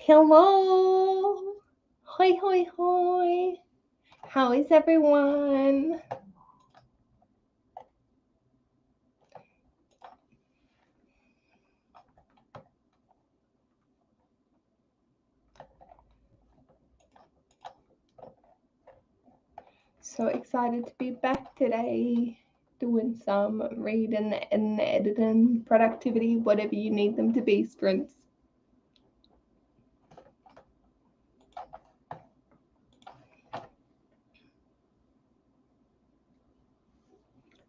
Hello. Hoi, hoi, hoi. How is everyone? So excited to be back today, doing some reading and editing, productivity, whatever you need them to be, sprints.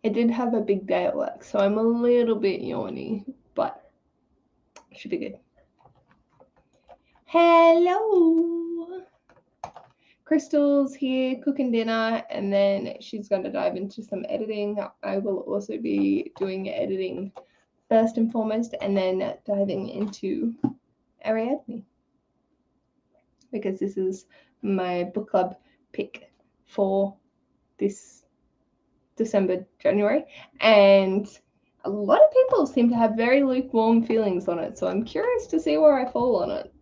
I did have a big day at work, so I'm a little bit yawny, but it should be good. Hello. Crystal's here cooking dinner, and then she's going to dive into some editing. I will also be doing editing first and foremost, and then diving into Ariadne, because this is my book club pick for this December, January, and a lot of people seem to have very lukewarm feelings on it, so I'm curious to see where I fall on it.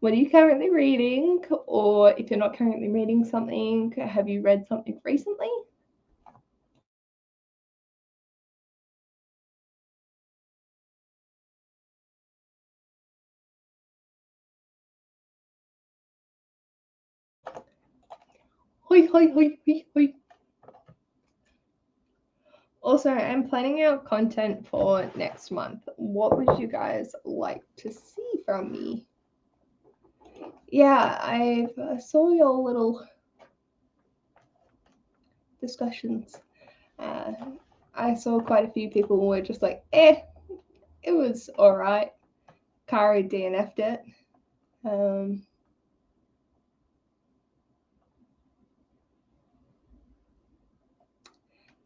What are you currently reading? Or if you're not currently reading something, have you read something recently? Hoi, hoi, hoi, hoi, hoi. Also, I'm planning out content for next month. What would you guys like to see from me? Yeah, I saw your little discussions. I saw quite a few people were just like, it was all right. Kari DNF'd it.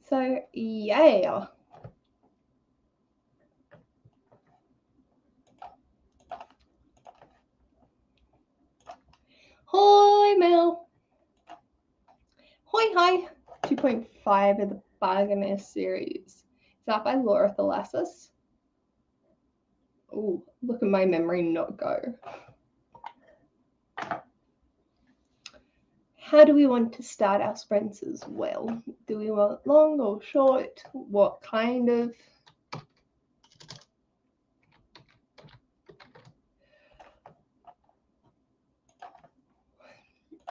So, yeah. Hoi, Mel. Hoi, hi. 2.5 of the Bargainist series. Is that by Laura Thalassis? Oh, look at my memory not go. How do we want to start our sprints as well? Do we want long or short? What kind of?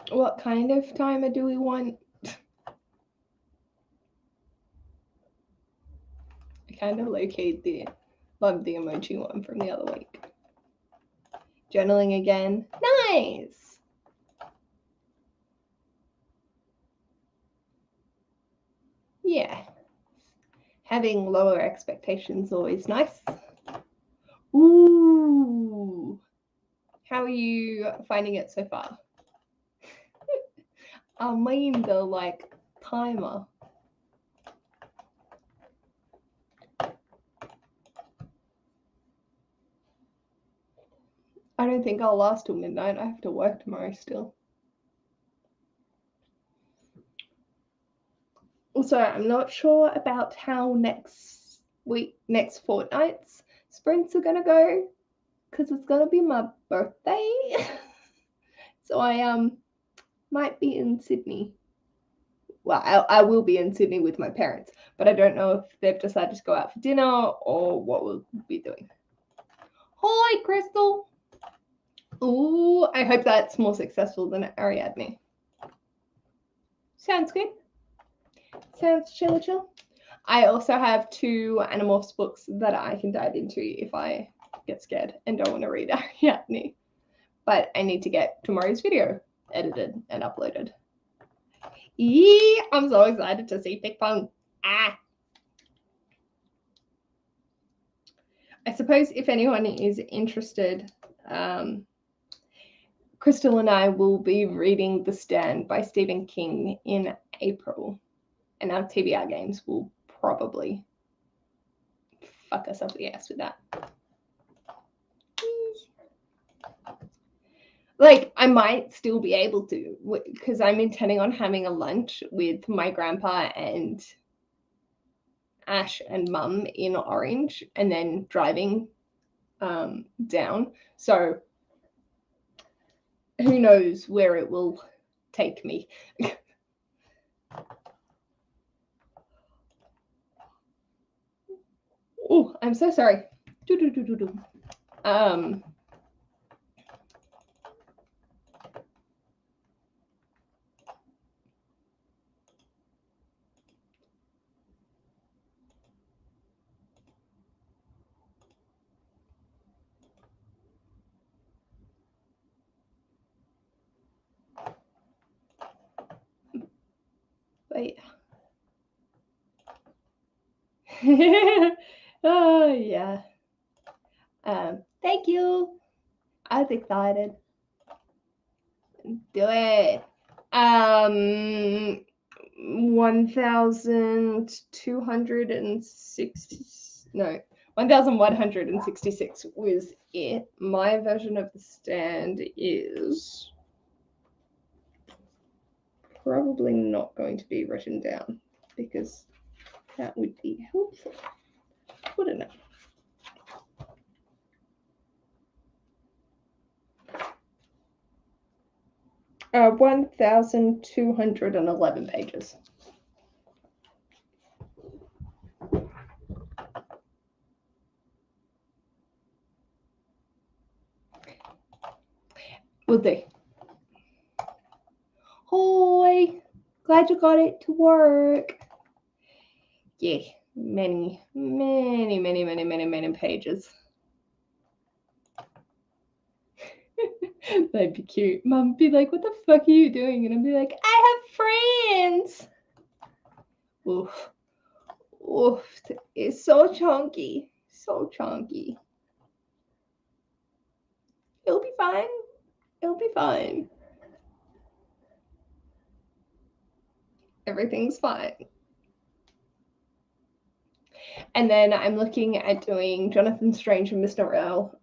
What kind of timer do we want? I kind of love the emoji one from the other week. Journaling again. Nice! Yeah. Having lower expectations always nice. Ooh. How are you finding it so far? I mean the timer. I don't think I'll last till midnight. I have to work tomorrow still. Also, I'm not sure about how next fortnight's sprints are gonna go, because it's gonna be my birthday. So I might be in Sydney. Well, I will be in Sydney with my parents, but I don't know if they've decided to go out for dinner or what we'll be doing. Hi, Crystal. Ooh, I hope that's more successful than Ariadne. Sounds good. Sounds chill. I also have 2 Animorphs books that I can dive into if I get scared and don't want to read Ariadne. But I need to get tomorrow's video edited and uploaded. Yee, I'm so excited to see Pick Pong. I suppose if anyone is interested, Crystal and I will be reading The Stand by Stephen King in April, and our TBR games will probably fuck us up the ass with that. Like, I might still be able to, because I'm intending on having a lunch with my grandpa and Ash and Mum in Orange, and then driving down. So who knows where it will take me. Oh, I'm so sorry. Wait. Oh yeah. Thank you. I was excited. Do it. 1,260. No, 1,166 was it. My version of the stand is probably not going to be written down because that would be helpful, wouldn't it? 1,211 pages. Will do. Hoi, glad you got it to work. Yeah, many pages. That'd be cute. Mum would be like, what the fuck are you doing? And I'd be like, I have friends. Oof. Oof. It's so chunky. So chunky. It'll be fine. It'll be fine. Everything's fine. And then I'm looking at doing Jonathan Strange and Miss Norrell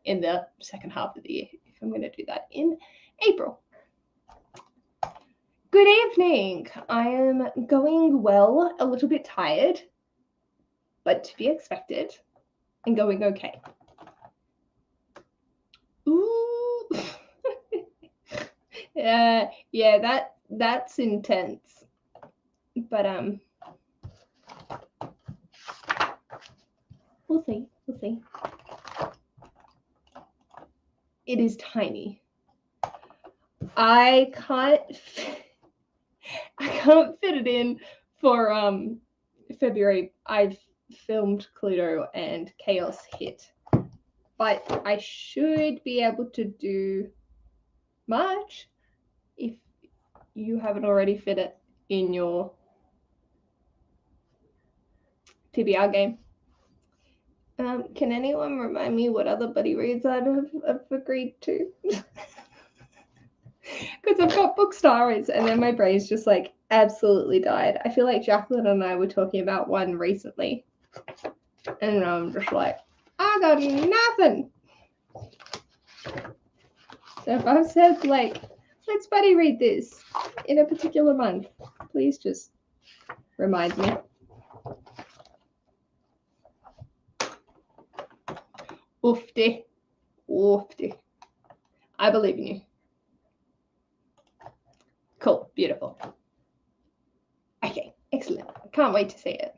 in the second half of the year. If I'm going to do that in April. Good evening. I am going well, a little bit tired, but to be expected, and going okay. Ooh. Yeah, that's intense. But we'll see. It is tiny. I can't fit it in for February. I've filmed Cluedo and Chaos hit, but I should be able to do March if you haven't already fit it in your TBR game. Can anyone remind me what other buddy reads I've agreed to? Because I've got book stories and then my brain's just like absolutely died. I feel like Jacqueline and I were talking about one recently and I'm just like, I got nothing. So if I've said like, let's buddy read this in a particular month, please just remind me. Oofty. I believe in you. Cool, beautiful. Okay, excellent. Can't wait to see it.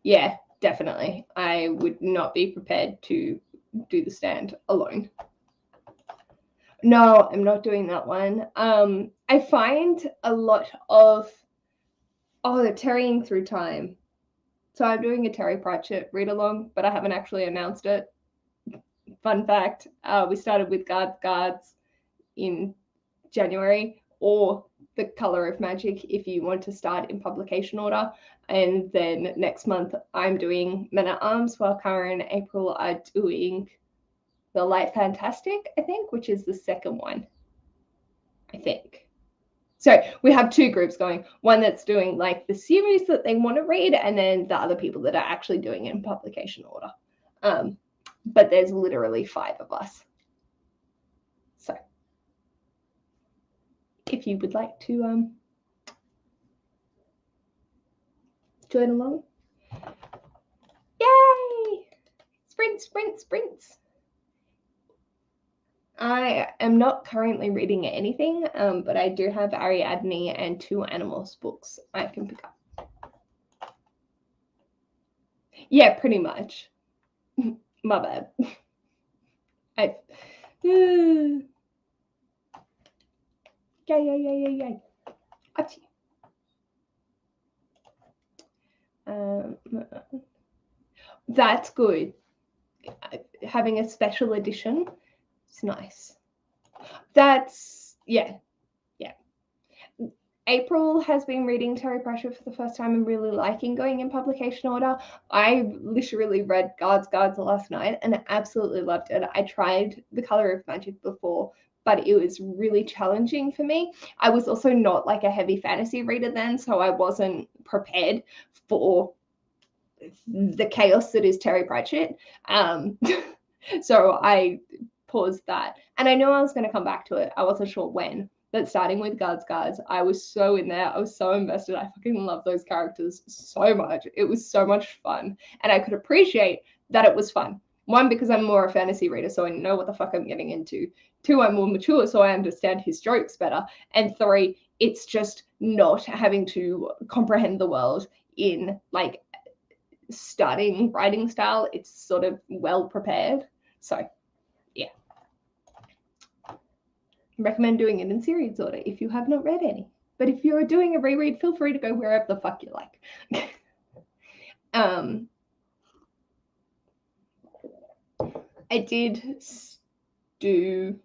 Yeah, definitely. I would not be prepared to do the stand alone. No, I'm not doing that one. I find a lot of the Terrying Through Time. So I'm doing a Terry Pratchett read along, but I haven't actually announced it. Fun fact, we started with Guards in January, or The Color of Magic if you want to start in publication order. And then next month I'm doing Men at Arms, while Cara and April are doing The Light Fantastic, I think, which is the second one. I think. So we have two groups going. One that's doing like the series that they want to read, and then the other people that are actually doing it in publication order. But there's literally 5 of us. So if you would like to join along. Sprints. I am not currently reading anything, but I do have Ariadne and 2 Animals books I can pick up. Yeah, pretty much. My bad. Yay. Achoo. That's good. Having a special edition, it's nice. That's, yeah. April has been reading Terry Pratchett for the first time and really liking going in publication order. I literally read Guards last night and absolutely loved it. I tried The Color of Magic before, but it was really challenging for me. I was also not like a heavy fantasy reader then, so I wasn't prepared for the chaos that is Terry Pratchett. So I paused that. And I knew I was going to come back to it. I wasn't sure when. But starting with Guards, I was so in there. I was so invested. I fucking love those characters so much. It was so much fun. And I could appreciate that it was fun. 1, because I'm more a fantasy reader, so I know what the fuck I'm getting into. 2, I'm more mature, so I understand his jokes better. And 3, it's just not having to comprehend the world in like starting writing style. It's sort of well prepared. So yeah. Recommend doing it in series order if you have not read any. But if you're doing a reread, feel free to go wherever the fuck you like. I did do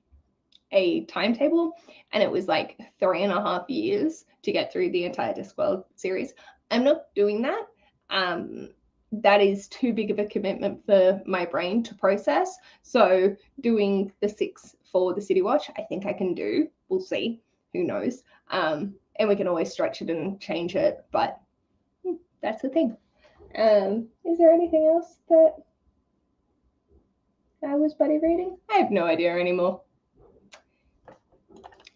a timetable, and it was like 3.5 years to get through the entire Discworld series. I'm not doing that. That is too big of a commitment for my brain to process. So doing the 6 for the City Watch, I think I can do. We'll see. Who knows? And we can always stretch it and change it, but that's the thing. Is there anything else that I was buddy reading? I have no idea anymore.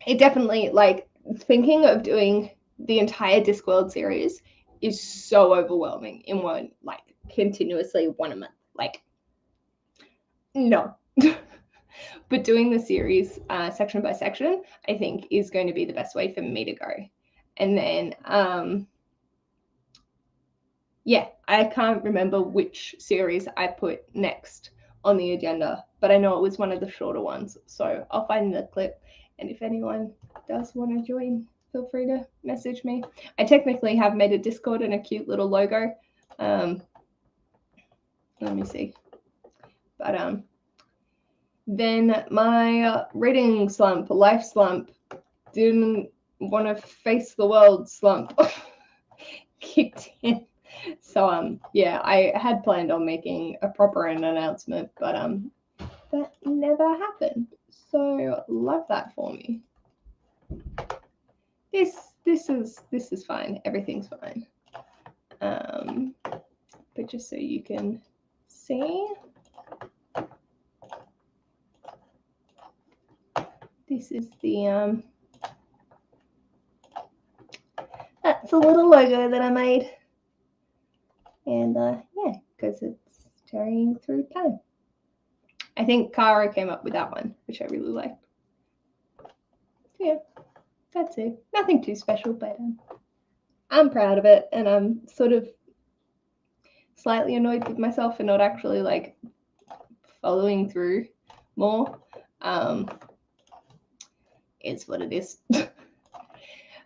It definitely, like, thinking of doing the entire Discworld series is so overwhelming in one, like, continuously 1 a month. Like, no. But doing the series section by section, I think, is going to be the best way for me to go. And then, yeah, I can't remember which series I put next on the agenda, but I know it was one of the shorter ones. So I'll find the clip. And if anyone does want to join, feel free to message me. I technically have made a Discord and a cute little logo. Let me see. But then my reading slump, life slump, didn't want to face the world slump kicked in. So yeah, I had planned on making a proper announcement, but that never happened. So love that for me. This is fine. Everything's fine. But just so you can see, this is the that's a little logo that I made. And yeah, because it's carrying through time. I think Kara came up with that one, which I really liked. Yeah, that's it. Nothing too special, but I'm proud of it, and I'm sort of slightly annoyed with myself for not actually like following through more. It's what it is.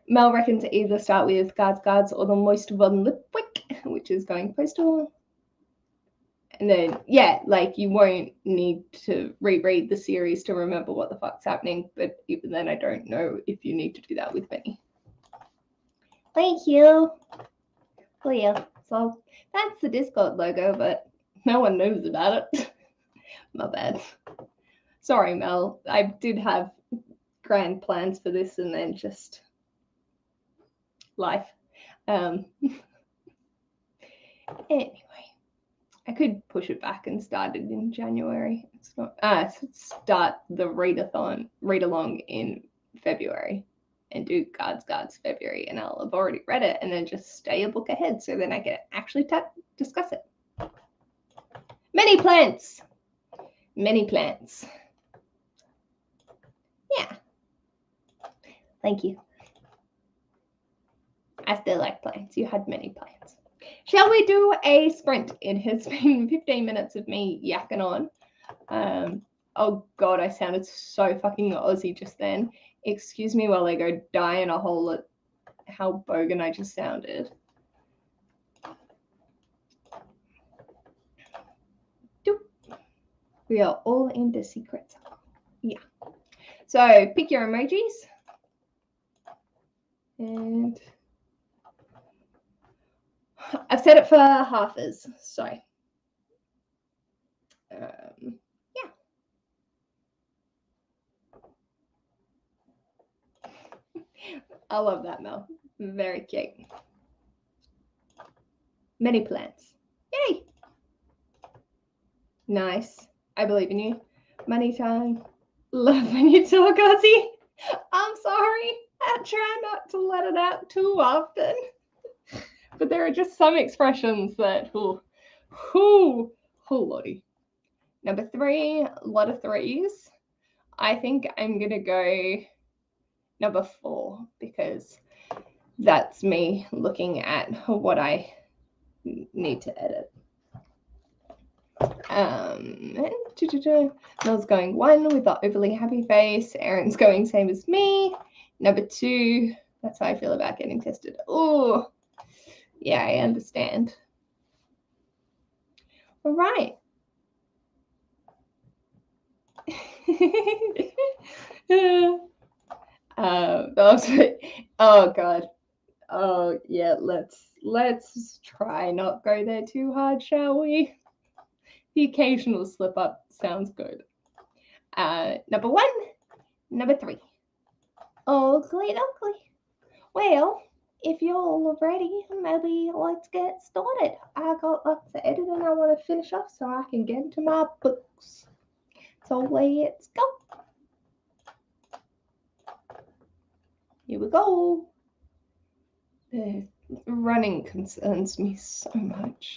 Mel reckons to either start with Guards or the Most von Lipwick, which is going postal. And then, yeah, like you won't need to reread the series to remember what the fuck's happening. But even then, I don't know if you need to do that with Benny. Thank you. Oh, yeah. So that's the Discord logo, but no one knows about it. My bad. Sorry, Mel. I did have grand plans for this and then just life. Anyway. I could push it back and start it in January. It's not start the read along in February and do Guards February, and I'll have already read it and then just stay a book ahead so then I can actually discuss it. Many plants. Many plants. Yeah. Thank you. I still like plants. You had many plants. Shall we do a sprint? It has been 15 minutes of me yakking on. Oh God, I sounded so fucking Aussie just then. Excuse me while I go die in a hole at how bogan I just sounded. Doop. We are all in the secret. Yeah. So pick your emojis. And I've set it for halfers. So yeah. I love that, Mel. Very cute. Many plants. Yay. Nice. I believe in you. Money time. Love when you talk Aussie. I'm sorry. I try not to let it out too often. But there are just some expressions that, whoo, lordy. Number 3, a lot of threes. I think I'm going to go number 4 because that's me looking at what I need to edit. Mel's going 1 with the overly happy face. Erin's going same as me. Number 2, that's how I feel about getting tested. Oh, yeah, I understand. All right. Oh God. Oh yeah, let's try not go there too hard, shall we? The occasional slip up sounds good. Number 1, number 3. Ugly duckly. Well, if you're all ready, maybe let's get started. I got lots of editing I want to finish off so I can get into my books. So let's go. Here we go. The running concerns me so much.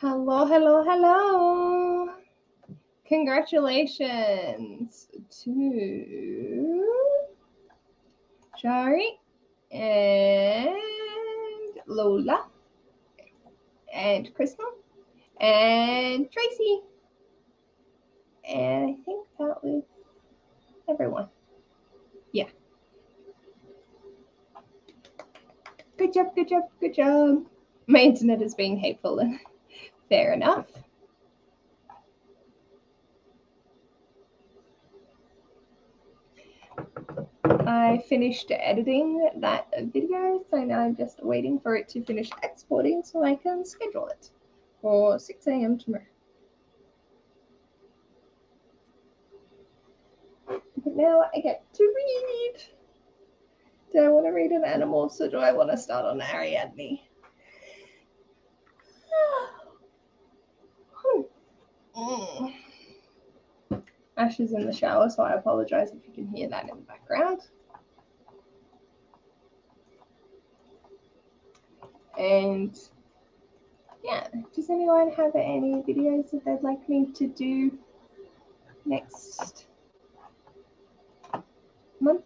Hello, hello, hello. Congratulations to Shari and Lola and Crystal and Tracy. And I think that was everyone. Yeah. Good job, good job, good job. My internet is being hateful and fair enough. I finished editing that video, so now I'm just waiting for it to finish exporting so I can schedule it for 6 a.m. tomorrow. But now I get to read. Do I want to read an Animorphs or do I want to start on Ariadne? Ash is in the shower, so I apologize if you can hear that in the background. And yeah, does anyone have any videos that they'd like me to do next month?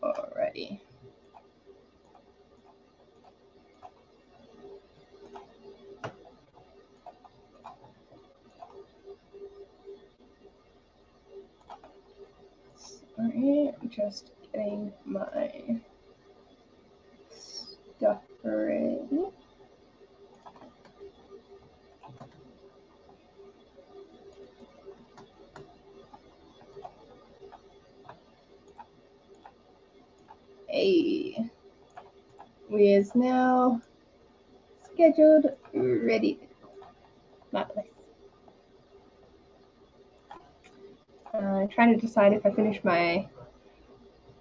Alrighty. Sorry, I'm just getting my stuff ready. Hey, we is now scheduled, ready. Marvelous. Trying to decide if I finish my.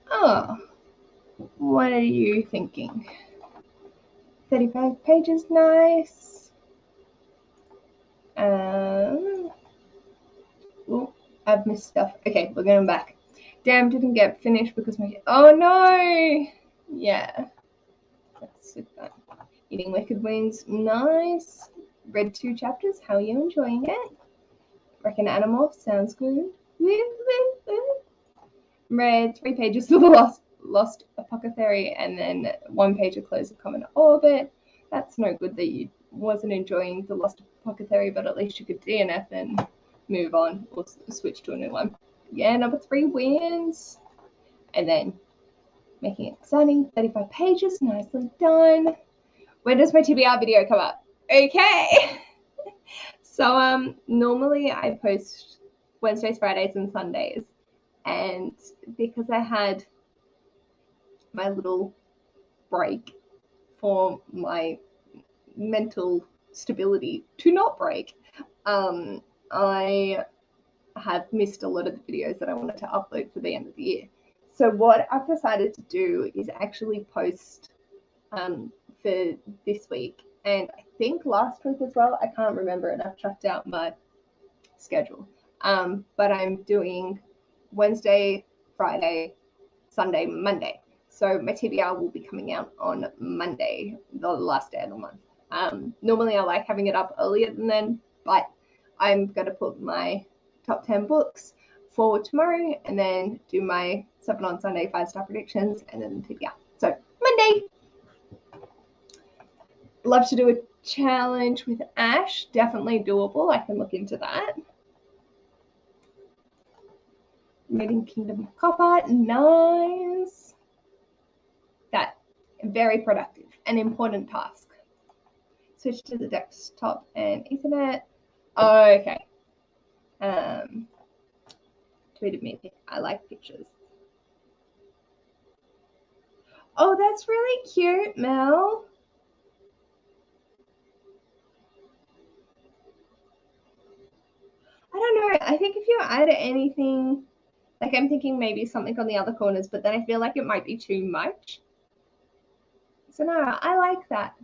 Oh, what are you thinking? 35 pages, nice. Oh, I've missed stuff. Okay, we're going back. Damn, didn't get finished because my. Oh no! Yeah. That's super. Eating Wicked Wings, nice. Read 2 chapters. How are you enjoying it? Reckon Animorphs sounds good. Read 3 pages of the Lost Apothecary and then 1 page of Close of Common Orbit. That's no good that you wasn't enjoying the Lost Apothecary, but at least you could DNF and move on or switch to a new one. Yeah, number 3 wins. And then making it exciting. 35 pages, nicely done. When does my TBR video come up? Okay. So normally I post Wednesdays, Fridays, and Sundays. And because I had my little break for my mental stability to not break, I have missed a lot of the videos that I wanted to upload for the end of the year. So what I've decided to do is actually post for this week, and I think last week as well. I can't remember, and I've checked out my schedule. But I'm doing Wednesday, Friday, Sunday, Monday. So my TBR will be coming out on Monday, the last day of the month. Normally I like having it up earlier than then, but I'm going to put my top 10 books for tomorrow and then do my 7 on Sunday 5-star predictions and then the TBR. So Monday. Love to do a challenge with Ash. Definitely doable. I can look into that. Reading Kingdom of Copper, nice. That very productive and important task. Switch to the desktop and Ethernet. Oh, okay. Tweeted me. I like pictures. Oh, that's really cute, Mel. I don't know. I think if you add anything, like I'm thinking maybe something on the other corners, but then I feel like it might be too much. So no, I like that.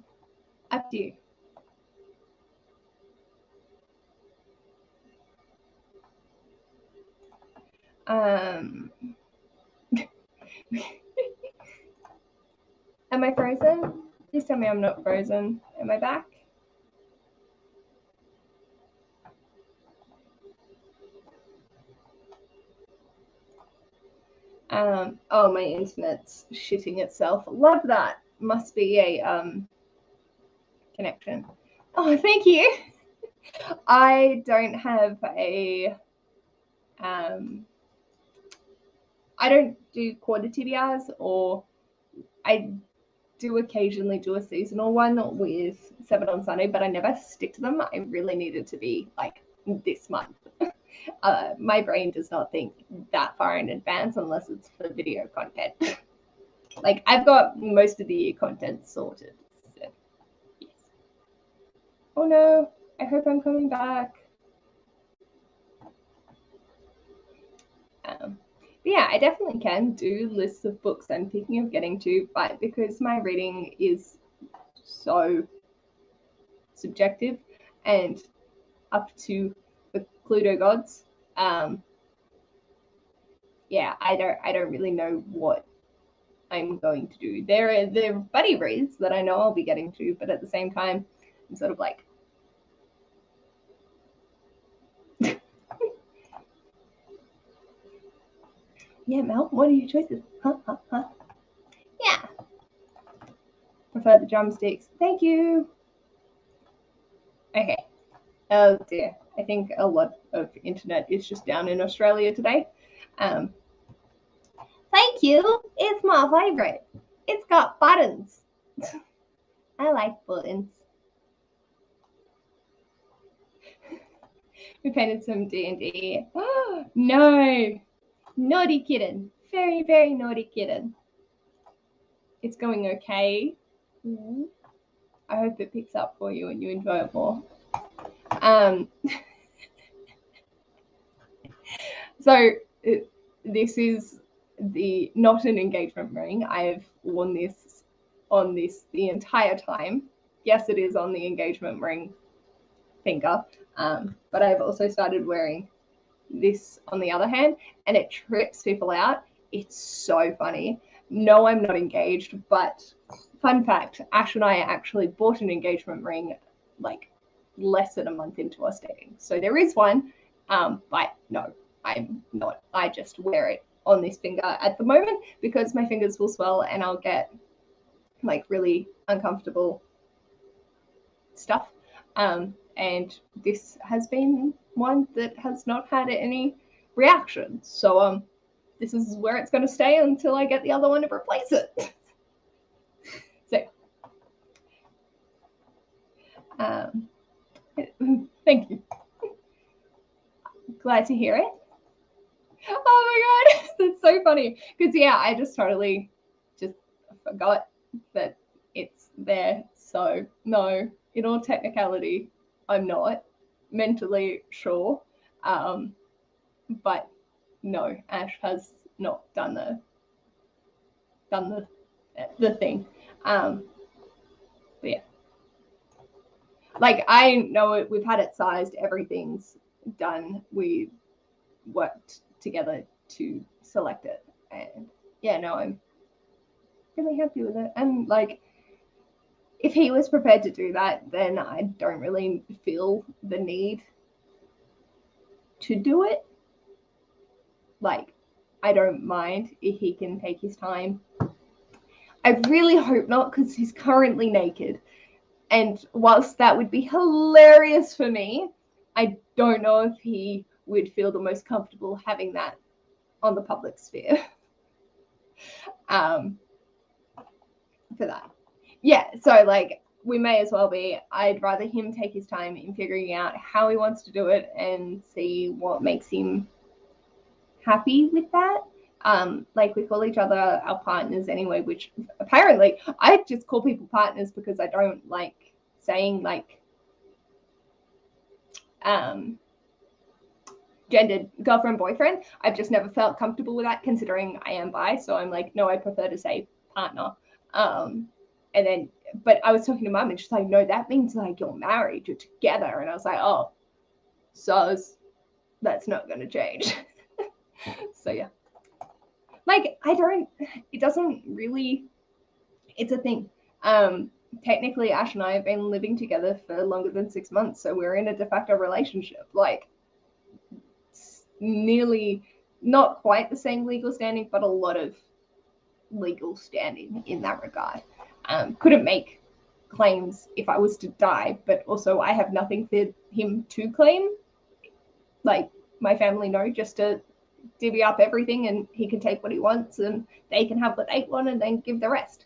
Up to you. Am I frozen? Please tell me I'm not frozen. Am I back? Oh, my internet's shitting itself. Love that. Must be a connection. Oh, thank you. I don't have a I don't do quarter TBRs, or I do occasionally do a seasonal one with 7 on Sunday, but I never stick to them. I really need it to be like this month. My brain does not think that far in advance unless it's for video content. Like, I've got most of the year content sorted. So, yes. Oh no, I hope I'm coming back. Yeah, I definitely can do lists of books I'm thinking of getting to, but because my reading is so subjective and up to the Cluedo gods, yeah, I don't really know what I'm going to do. There are buddy reads that I know I'll be getting to, but at the same time, I'm sort of like, yeah, Mel, what are your choices? Huh? Yeah. Prefer the drumsticks. Thank you. Okay. Oh dear. I think a lot of internet is just down in Australia today. Thank you. It's my favorite. It's got buttons. I like buttons. We painted some D&D. Oh, no. Naughty kitten. Very, very naughty kitten. It's going okay. I hope it picks up for you and you enjoy it more. So this is not an engagement ring. I've worn this on this the entire time. Yes, it is on the engagement ring finger, but I've also started wearing this on the other hand, and it trips people out. It's so funny. No, I'm not engaged, but fun fact, Ash and I actually bought an engagement ring like less than a month into us dating. So there is one, but no, I'm not. I just wear it on this finger at the moment because my fingers will swell and I'll get like really uncomfortable stuff. And this has been one that has not had any reaction. So this is where it's going to stay until I get the other one to replace it. So thank you. Glad to hear it. Oh my god, that's so funny. Because yeah, I just totally just forgot that it's there. So no, in all technicality, I'm not mentally sure. But no, Ash has not done the thing. But yeah, like I know it. We've had it sized. Everything's done. We worked together to select it, and yeah, no, I'm really happy with it. And like, if he was prepared to do that, then I don't really feel the need to do it. Like, I don't mind if he can take his time. I really hope not, because he's currently naked. And whilst that would be hilarious for me, I don't know if he would feel the most comfortable having that on the public sphere. For that. Yeah, so like we may as well be. I'd rather him take his time in figuring out how he wants to do it and see what makes him happy with that. Like we call each other our partners anyway, which apparently I just call people partners because I don't like saying like gendered girlfriend boyfriend. I've just never felt comfortable with that considering I am bi, so I'm like, no, I prefer to say partner. And then but I was talking to mum and she's like, no, that means like you're married, you're together. And I was like, oh, so that's not going to change. So yeah, like it doesn't really, it's a thing. Technically Ash and I have been living together for longer than 6 months, so we're in a de facto relationship. Like nearly, not quite the same legal standing, but a lot of legal standing in that regard. Couldn't make claims if I was to die, but also I have nothing for him to claim. Like my family know, just to divvy up everything and he can take what he wants and they can have what they want and then give the rest.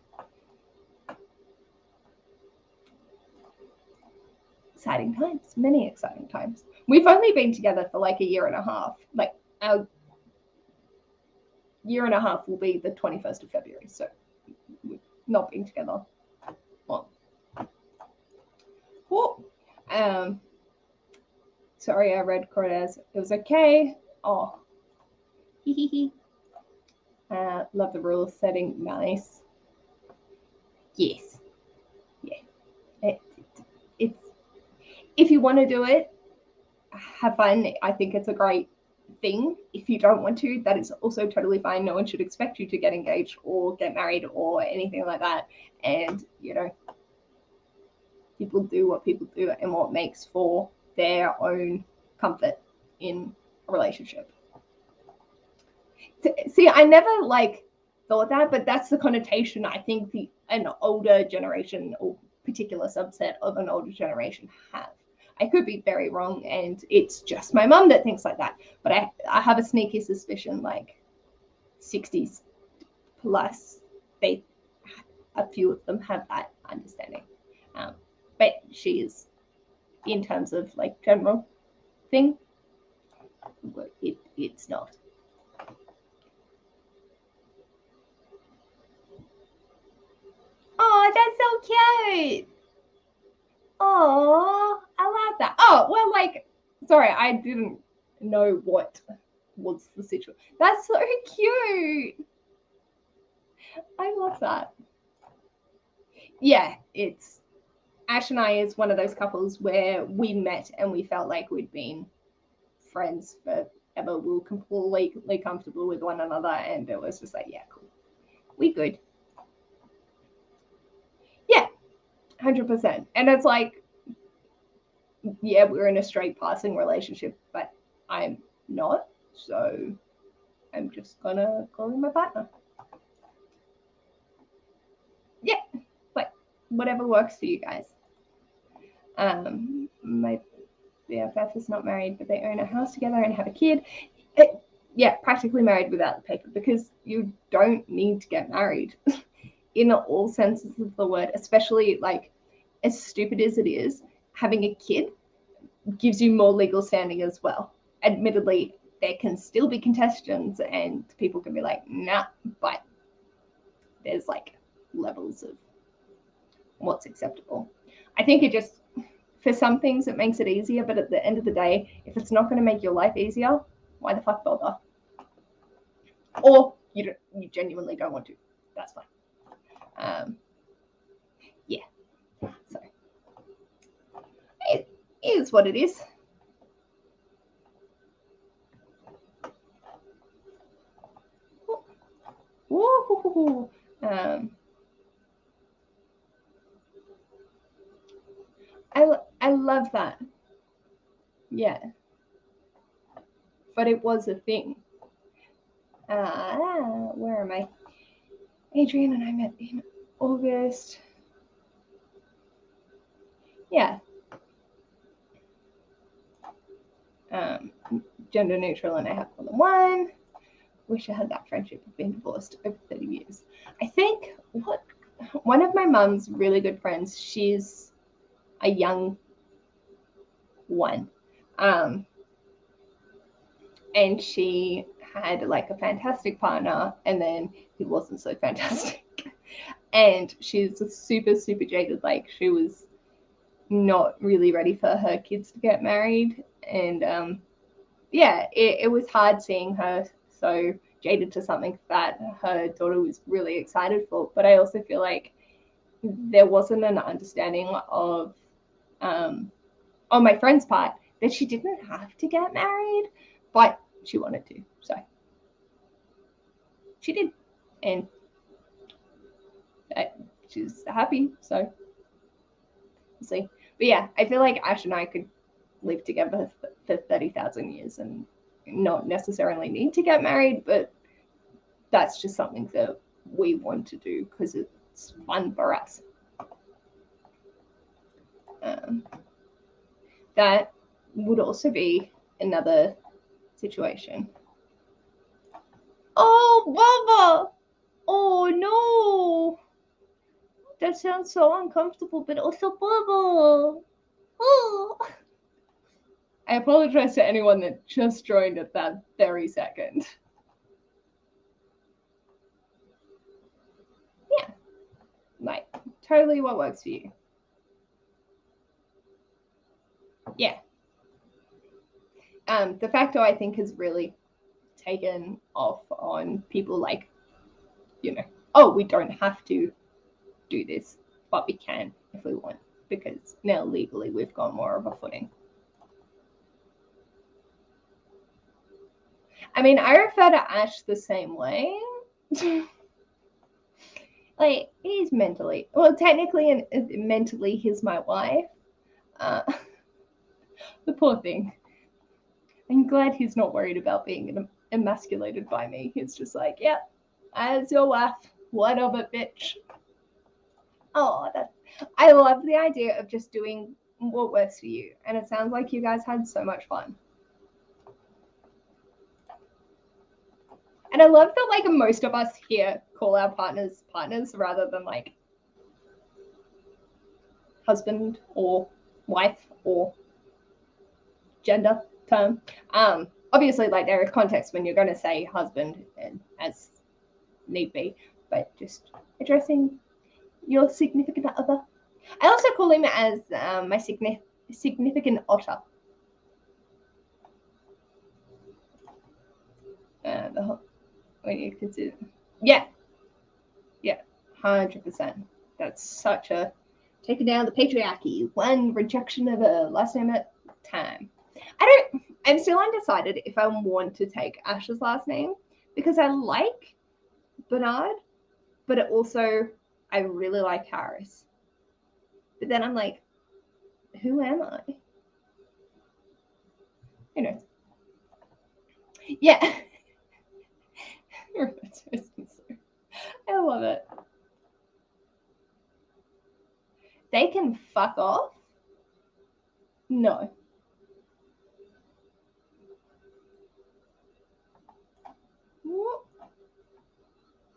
Exciting times, many exciting times. We've only been together for like a year and a half. Like our year and a half will be the 21st of February. So we've not been together long. Cool. Sorry, I read Cortez. It was okay. Oh. Love the rule setting. Nice. Yes. Yeah. It's if you want to do it, have fun. I think it's a great thing. If you don't want to, that is also totally fine. No one should expect you to get engaged or get married or anything like that. And, you know, people do what people do and what makes for their own comfort in a relationship. See, I never like thought that, but that's the connotation I think an older generation or particular subset of an older generation have. I could be very wrong, and it's just my mum that thinks like that. But I have a sneaky suspicion, like 60s plus, a few of them have that understanding. But she is, in terms of like general thing, it's not. Oh, that's so cute. Oh, I love that. Oh, well, like, sorry, I didn't know what was the situation. That's so cute. I love that. Yeah, it's Ash and I is one of those couples where we met and we felt like we'd been friends forever. We were completely comfortable with one another, and it was just like, yeah, cool. We good. Yeah, 100%. And it's like, yeah, we're in a straight passing relationship, but I'm not. So I'm just gonna call him my partner. Yeah, like whatever works for you guys. My BFF is not married, but they own a house together and have a kid. Yeah, practically married without the paper, because you don't need to get married in all senses of the word, especially like as stupid as it is, having a kid gives you more legal standing as well. Admittedly, there can still be contestations and people can be like, nah, but there's like levels of what's acceptable. I think it just, for some things, it makes it easier, but at the end of the day, if it's not going to make your life easier, why the fuck bother? Or you genuinely don't want to. That's fine. Yeah. So it is what it is. Woo-hoo-hoo-hoo. I love that. Yeah. But it was a thing. Where am I? Adrian and I met in August. Yeah. Gender neutral, and I have more than one. Wish I had that friendship. I've been divorced over 30 years. I think one of my mum's really good friends, she's a young one. And she had like a fantastic partner, and then he wasn't so fantastic. And she's super, super jaded. Like she was not really ready for her kids to get married. And yeah, it was hard seeing her so jaded to something that her daughter was really excited for. But I also feel like there wasn't an understanding of, on my friend's part, that she didn't have to get married, but she wanted to. So she did. And she's happy. So we'll see. But yeah, I feel like Ash and I could live together for 30,000 years and not necessarily need to get married, but that's just something that we want to do because it's fun for us. That would also be another situation. Oh, Baba! Oh no! That sounds so uncomfortable, but also Baba! Oh! I apologize to anyone that just joined at that very second. Yeah. Like, totally what works for you. Yeah. De facto, I think, has really taken off on people like, oh, we don't have to do this, but we can if we want, because now legally we've got more of a footing. I mean, I refer to Ash the same way. Like, he's mentally, well, technically and mentally, he's my wife. The poor thing. I'm glad he's not worried about being emasculated by me. He's just like, yeah, as your wife, what of it, bitch? Oh, I love the idea of just doing what works for you. And it sounds like you guys had so much fun. And I love that, like, most of us here call our partners rather than, like, husband or wife or gender term. Obviously, like, there is context when you're going to say husband and as need be, but just addressing your significant other. I also call him as my significant otter. When you consider, yeah, 100%. That's such a taking down the patriarchy, one rejection of a last name at a time. I'm still undecided if I want to take Ash's last name because I like Bernard, but I really like Harris. But then I'm like, who am I? Yeah. I love it. They can fuck off? No.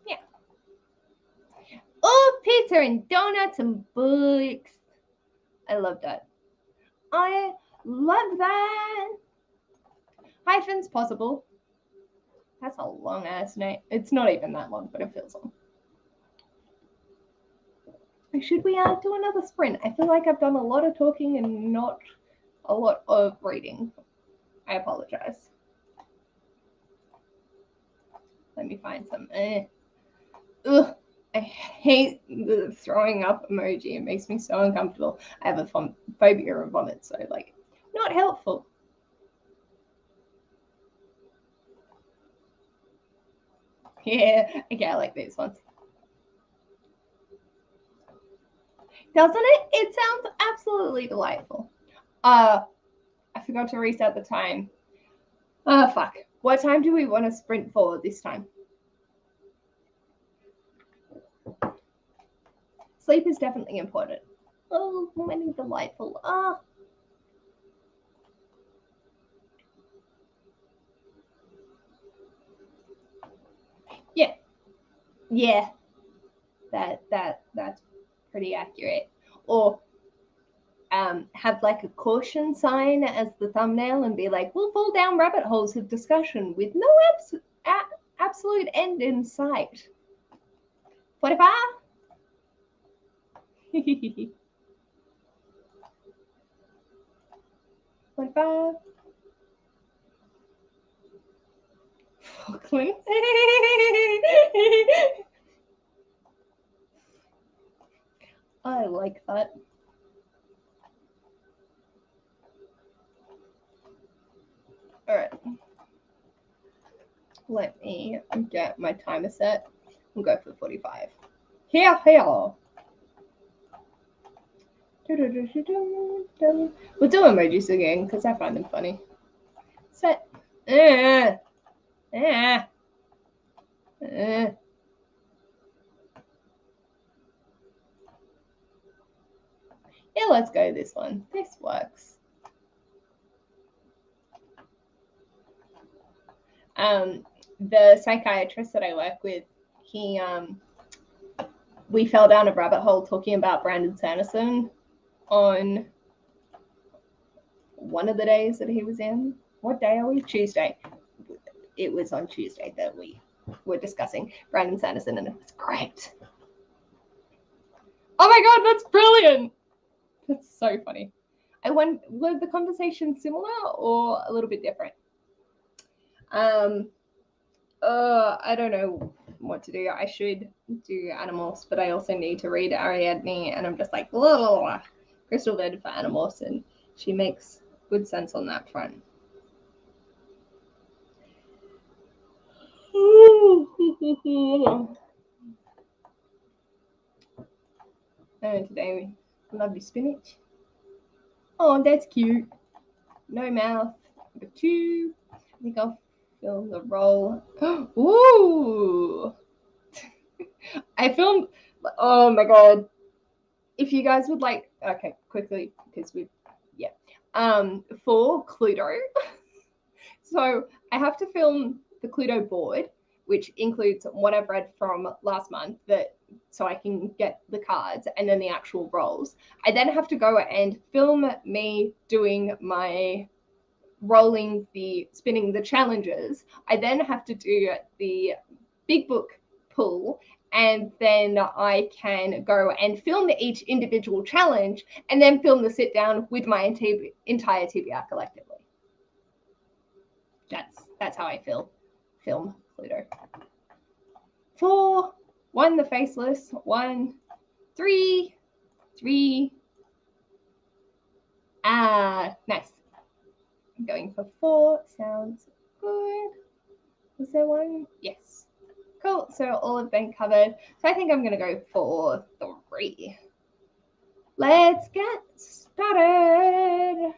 Yeah. Oh, pizza and donuts and books. I love that. I love that. Hyphens possible. That's a long ass name. It's not even that long, but it feels long. Should we do another sprint? I feel like I've done a lot of talking and not a lot of reading. I apologize. Let me find some. Ugh, I hate the throwing up emoji. It makes me so uncomfortable. I have a phobia of vomit, so like, not helpful. Yeah, okay, I like these ones. Doesn't it? It sounds absolutely delightful. I forgot to reset the time. Oh, fuck. What time do we want to sprint for this time? Sleep is definitely important. Oh, many delightful. Ah. Yeah. Yeah. That's pretty accurate. Or have like a caution sign as the thumbnail and be like, we'll fall down rabbit holes of discussion with no absolute end in sight. 45? 45? Falkland. I like that. All right. Let me get my timer set and go for 45. Here, here. We'll do emojis again because I find them funny. Set. Yeah, let's go this one. This works. The psychiatrist that I work with, we fell down a rabbit hole talking about Brandon Sanderson on one of the days that he was in. What day are we? Tuesday. It was on Tuesday that we were discussing Brandon Sanderson, and it was great. Oh my god, that's brilliant! That's so funny. Were the conversations similar or a little bit different? I don't know what to do. I should do Animorphs, but I also need to read Ariadne, and I'm just like, blah, blah, blah. Crystal Verde for Animorphs, and she makes good sense on that front. And today, lovely spinach. Oh, that's cute. No mouth. Number 2. I think I'll film the roll. Ooh! I filmed. Oh my god. If you guys would like, okay, quickly, because for Cluedo. So I have to film the Cluedo board, which includes what I've read from last month, so I can get the cards and then the actual rolls. I then have to go and film me doing my spinning the challenges. I then have to do the big book pull, and then I can go and film each individual challenge and then film the sit down with my entire TBR collectively. That's how I film Pluto. 4, 1 the faceless, 1, 3, 3. Nice. I'm going for 4. Sounds good. Was there one? Yes. Cool. So all have been covered. So I think I'm going to go for 3. Let's get started.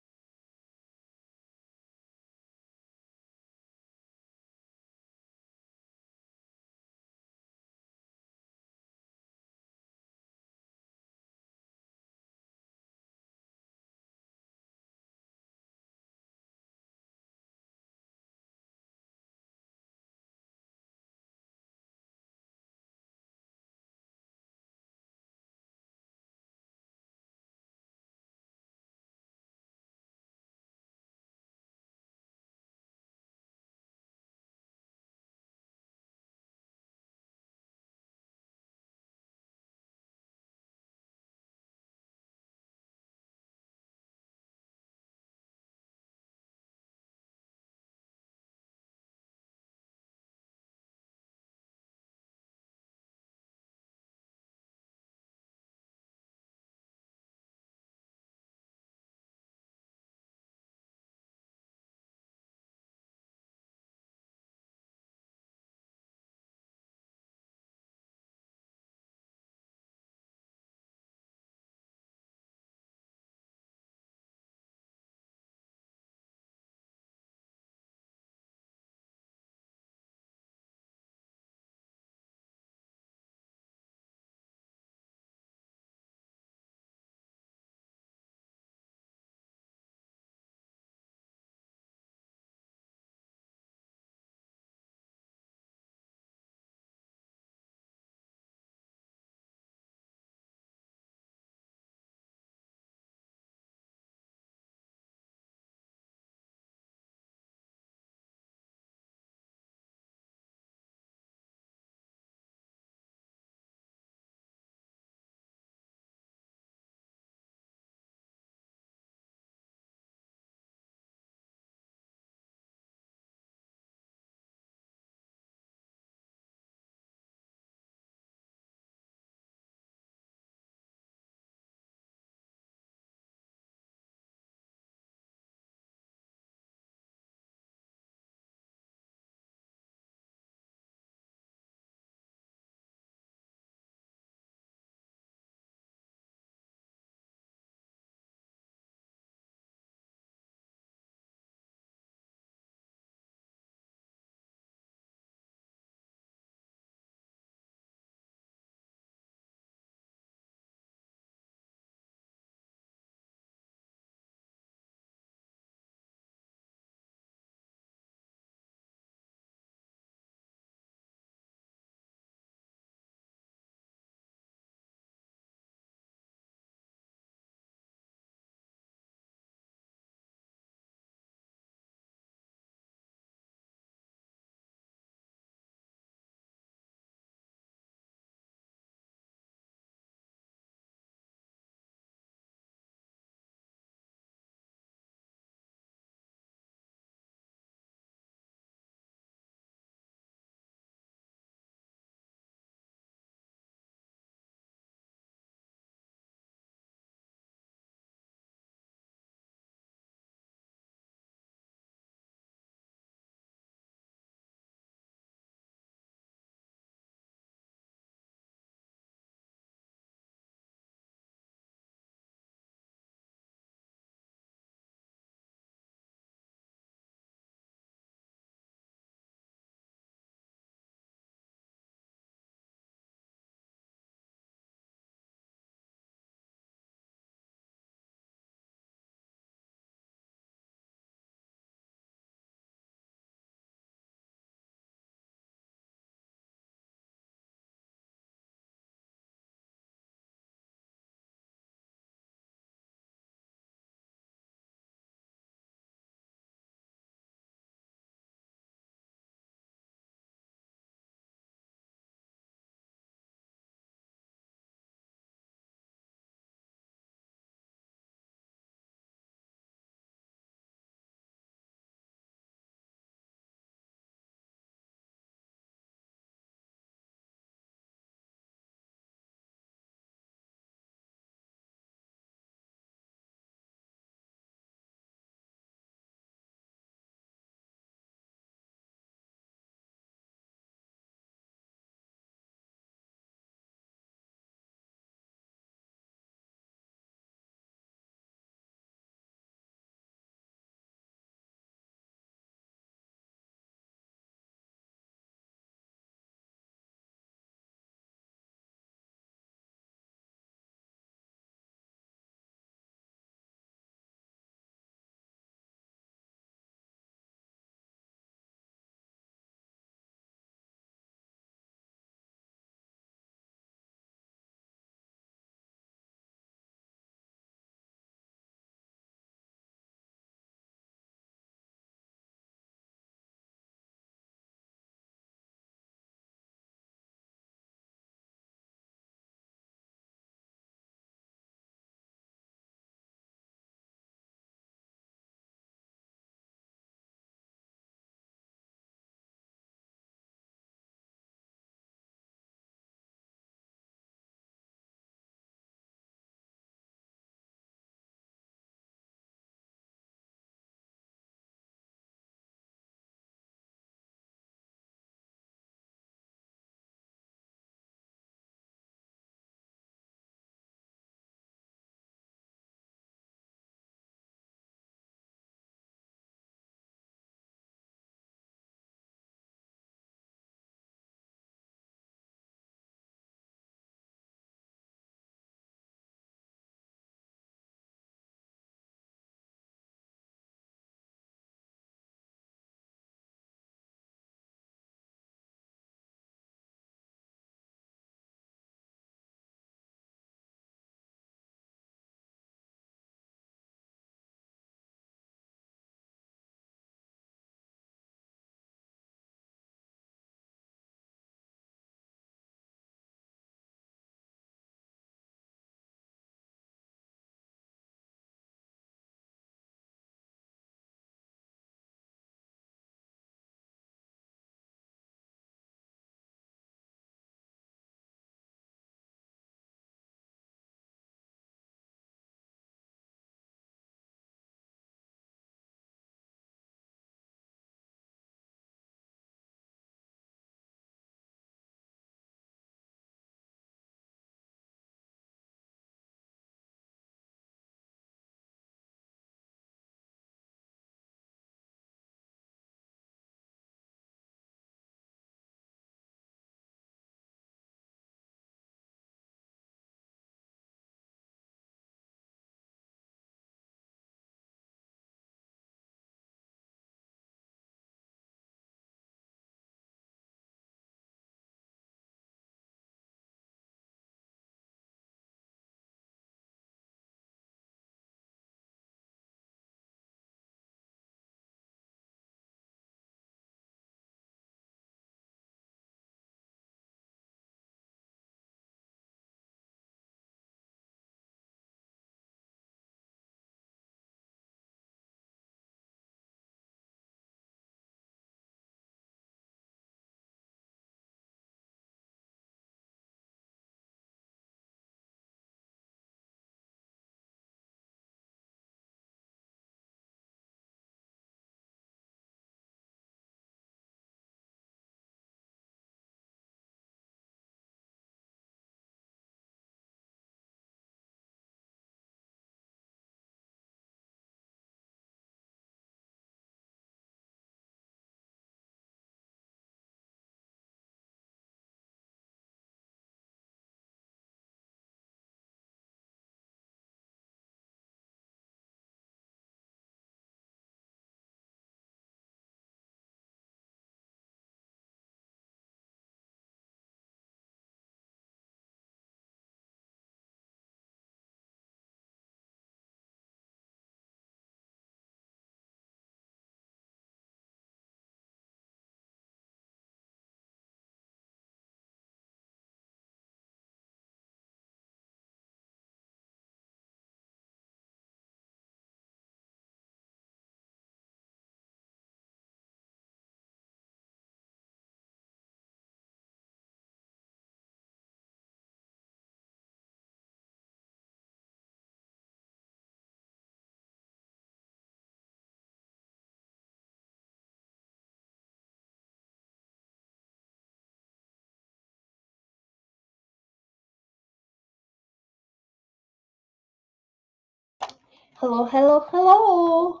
Hello, hello, hello.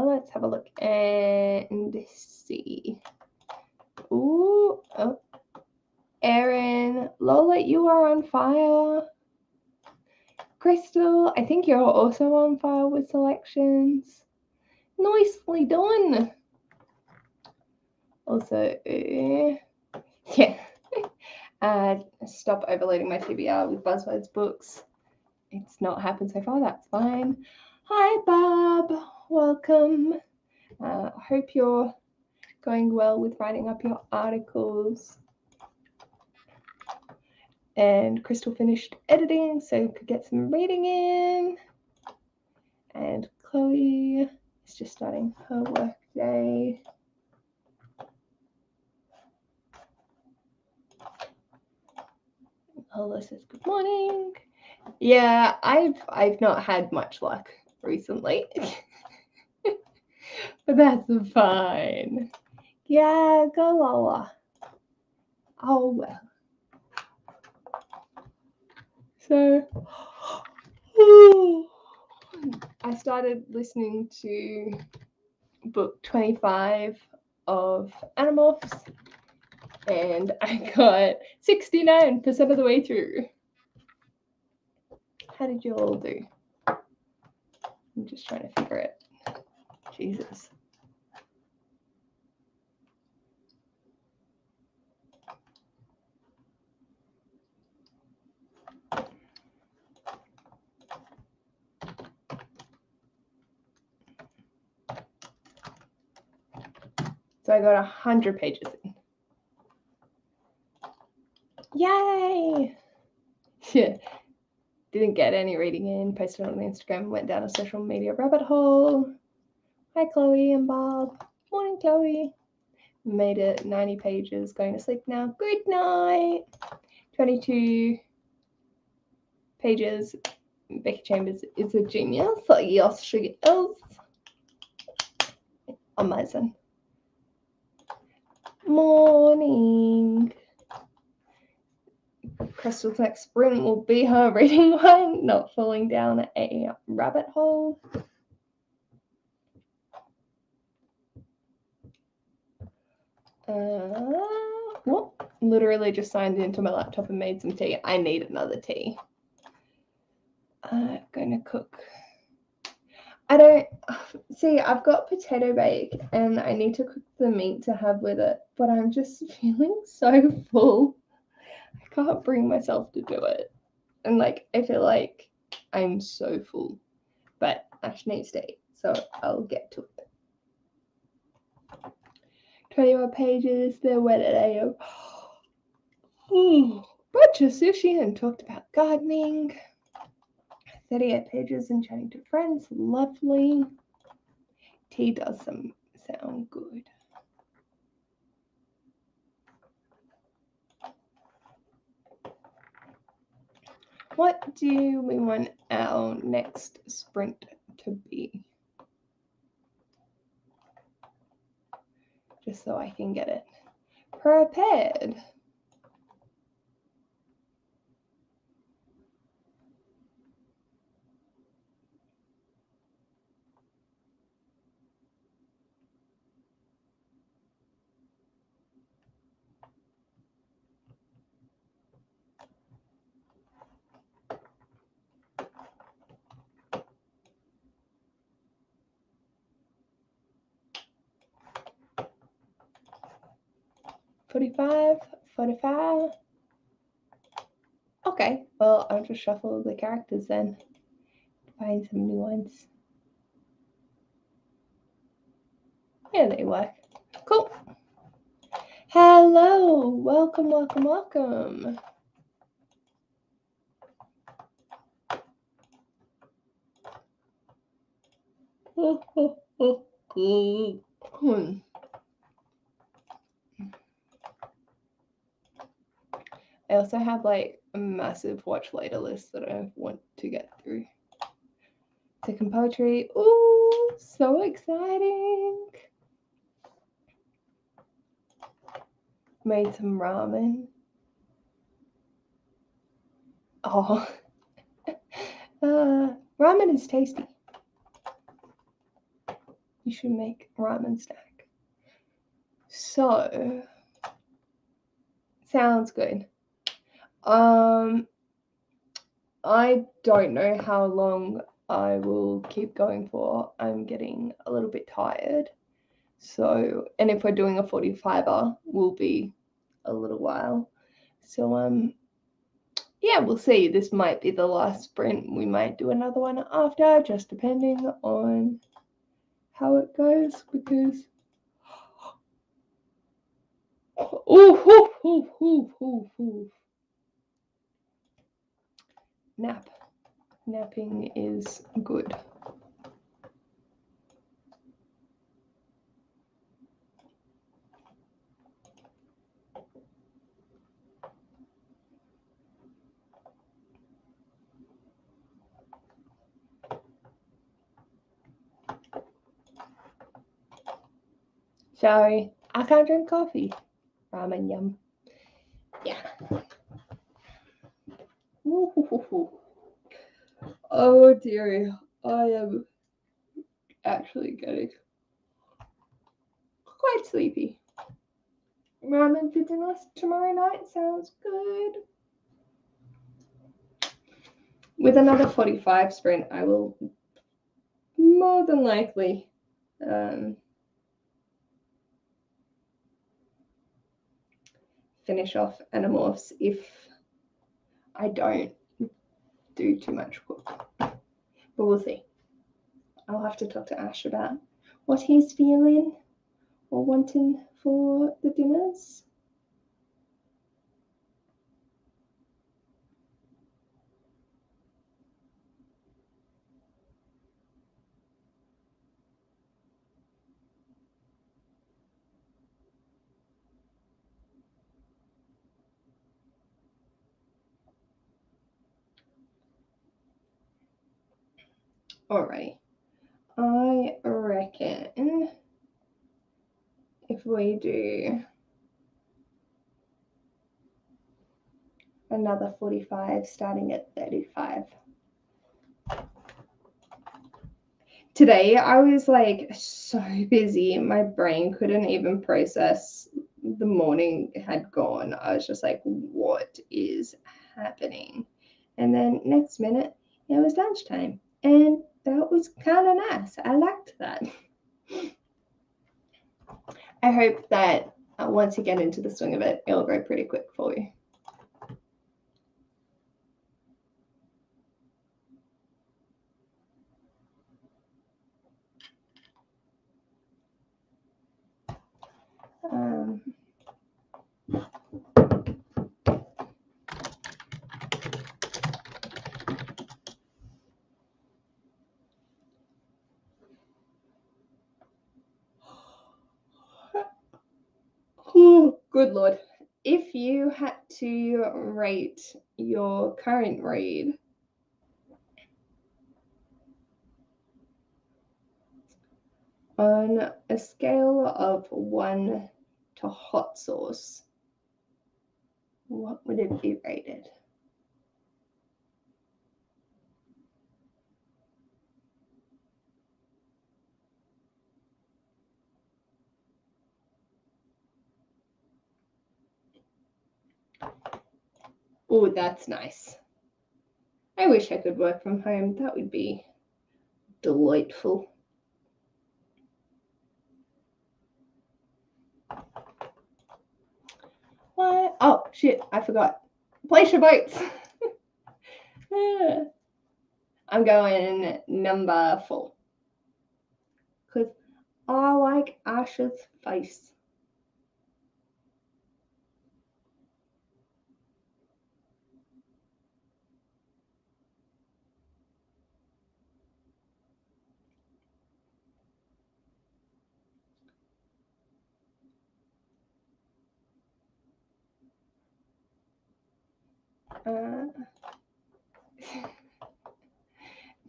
Let's have a look and see. Ooh, oh. Erin, Lola, you are on fire. Crystal, I think you're also on fire with selections. Nicely done. Also, yeah. Stop overloading my TBR with buzzwords books. It's not happened so far, that's fine. Hi, Bob. Welcome. Hope you're going well with writing up your articles. And Crystal finished editing, so could get some reading in. And Chloe is just starting her work day. Lola says good morning. Yeah, I've not had much luck recently. But that's fine. Yeah, go Lola. Oh well. So I started listening to book 25 of Animorphs, and I got 69% of the way through. How did you all do? I'm just trying to figure it. Jesus. So I got 100 pages in. Yay! Yeah. Didn't get any reading in, posted on Instagram, went down a social media rabbit hole. Hi, Chloe and Bob. Morning, Chloe. Made it 90 pages, going to sleep now. Good night. 22 pages. Becky Chambers is a genius. Yes, she is. Amazing. Morning. Crystal's next sprint will be her reading one, not falling down a rabbit hole. Well, literally just signed into my laptop and made some tea. I need another tea. I'm going to cook. I don't see. I've got potato bake and I need to cook the meat to have with it, but I'm just feeling so full. I can't bring myself to do it, and like I feel like I'm so full. But Ash needs to eat, so I'll get to it. 21 pages. They're wet at AM. Bunch of sushi and talked about gardening. 38 pages and chatting to friends. Lovely. Tea does sound good. What do we want our next sprint to be? Just so I can get it prepared. $45. Okay, well, I'll just shuffle the characters then. Find some new ones. Yeah, they work. Cool. Hello, welcome, welcome, welcome. I also have like a massive watch later list that I want to get through. Second poetry. Ooh, so exciting. Made some ramen. Oh. Ramen is tasty. You should make ramen snack. So, sounds good. I don't know how long I will keep going for. I'm getting a little bit tired. So, and if we're doing a 45er, will be a little while. So, yeah, we'll see. This might be the last sprint. We might do another one after, just depending on how it goes, because napping is good. Sorry, I can't drink coffee. Ramen yum. Yeah. Oh dear, I am actually getting quite sleepy. Ramen for dinner tomorrow night sounds good. With another 45 sprint, I will more than likely finish off Animorphs if I don't do too much work. But we'll see. I'll have to talk to Ash about what he's feeling or wanting for the dinners. Alrighty. I reckon if we do another 45 starting at 35. Today I was like so busy, my brain couldn't even process the morning had gone. I was just like, what is happening? And then next minute it was lunchtime, and that was kind of nice. I liked that. I hope that once you get into the swing of it, it'll go pretty quick for you. Oh, good Lord. If you had to rate your current read on a scale of 1 to hot sauce, what would it be rated? Oh, that's nice. I wish I could work from home. That would be delightful. What? Oh, shit, I forgot. Place your votes. I'm going number 4. Because I like Ash's face.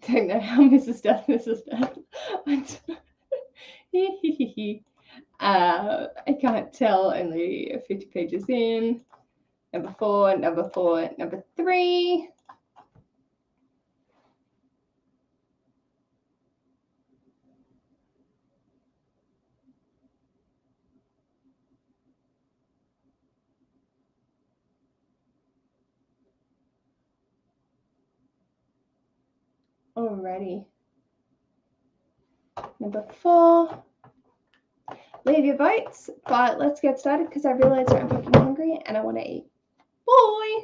Don't know how Mrs. Death. I can't tell, only 50 pages in. Number 4, number 3. Alrighty. Number 4. Leave your votes, but let's get started because I realize I'm fucking hungry and I want to eat. Bye!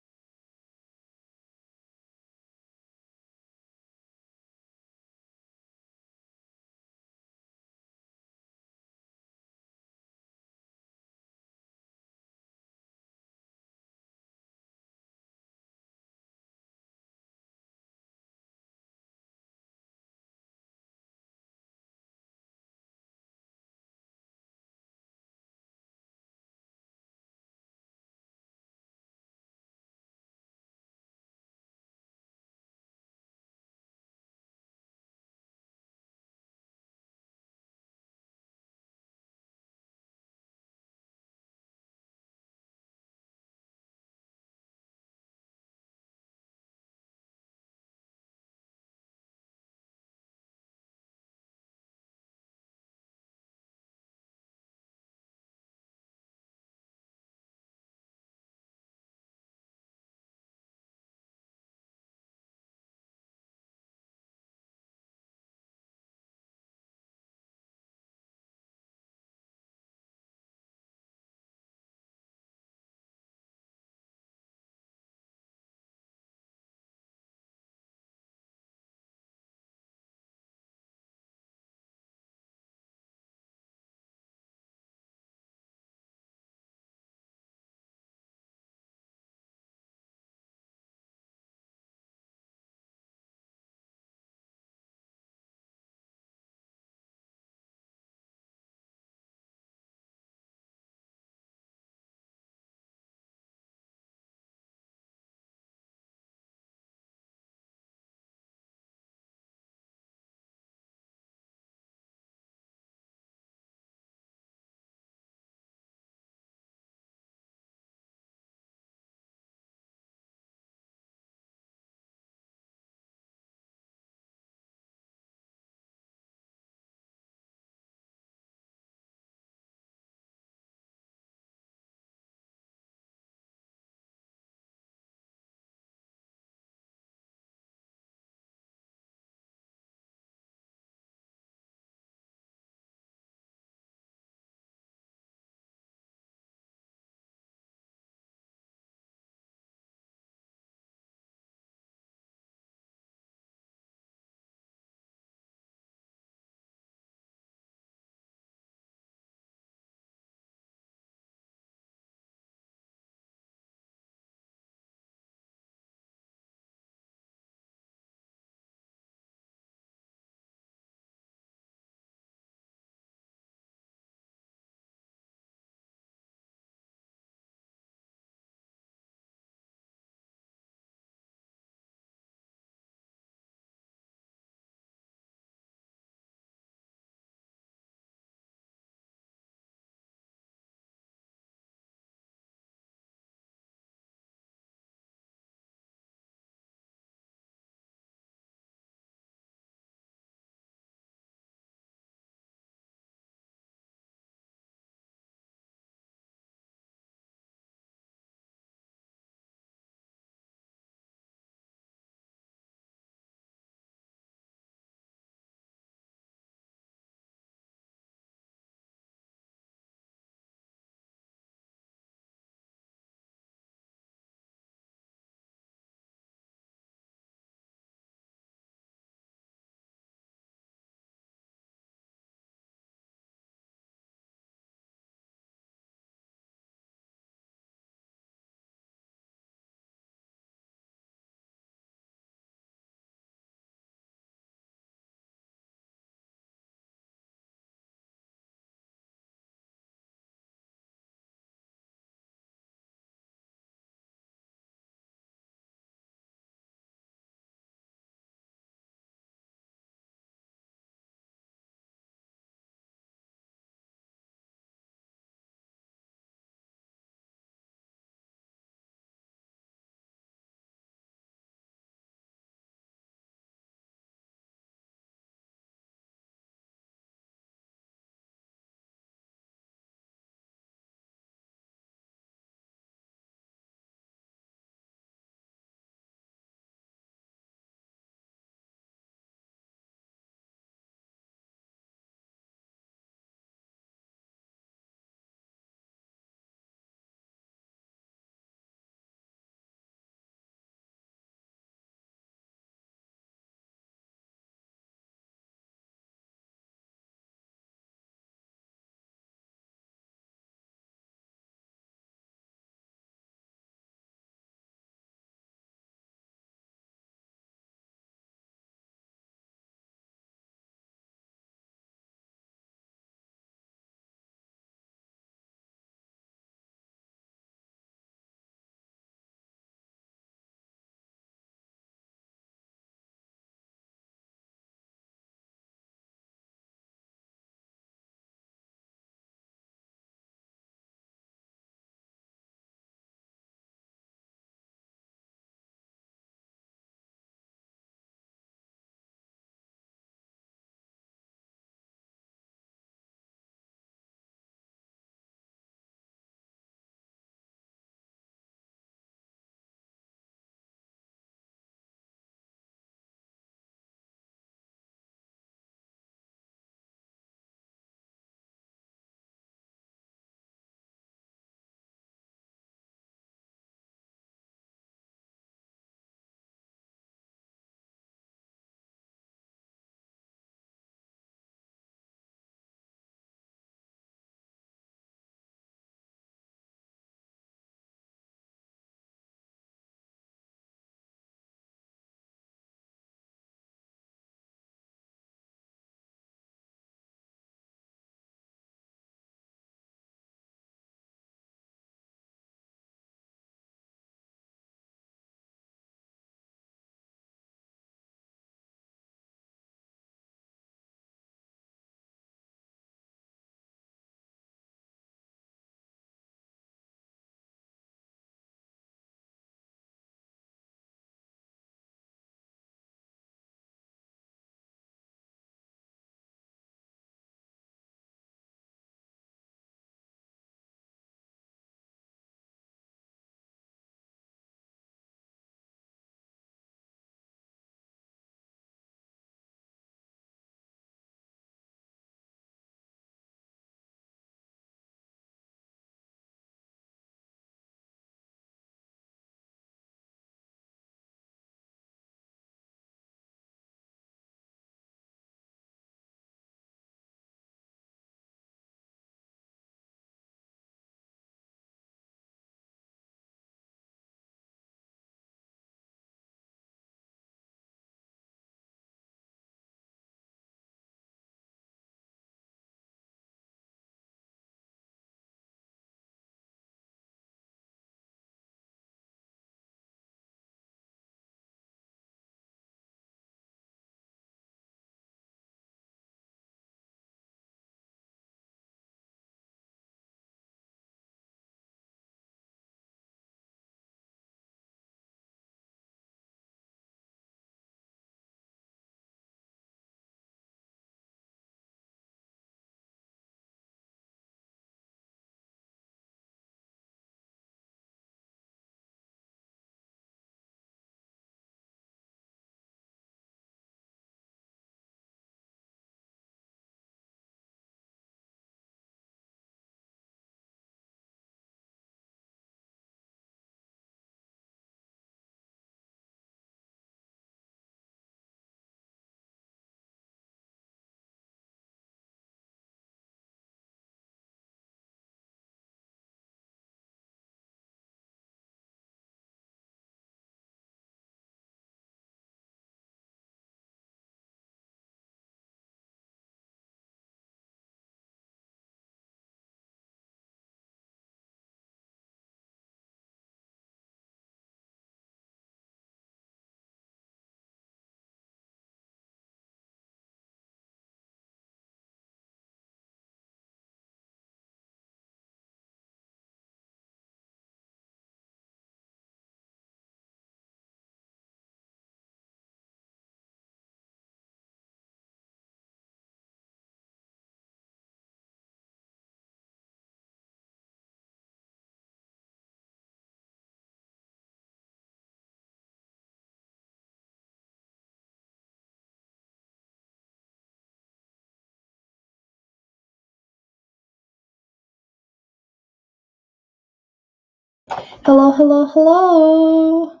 Hello, hello, hello.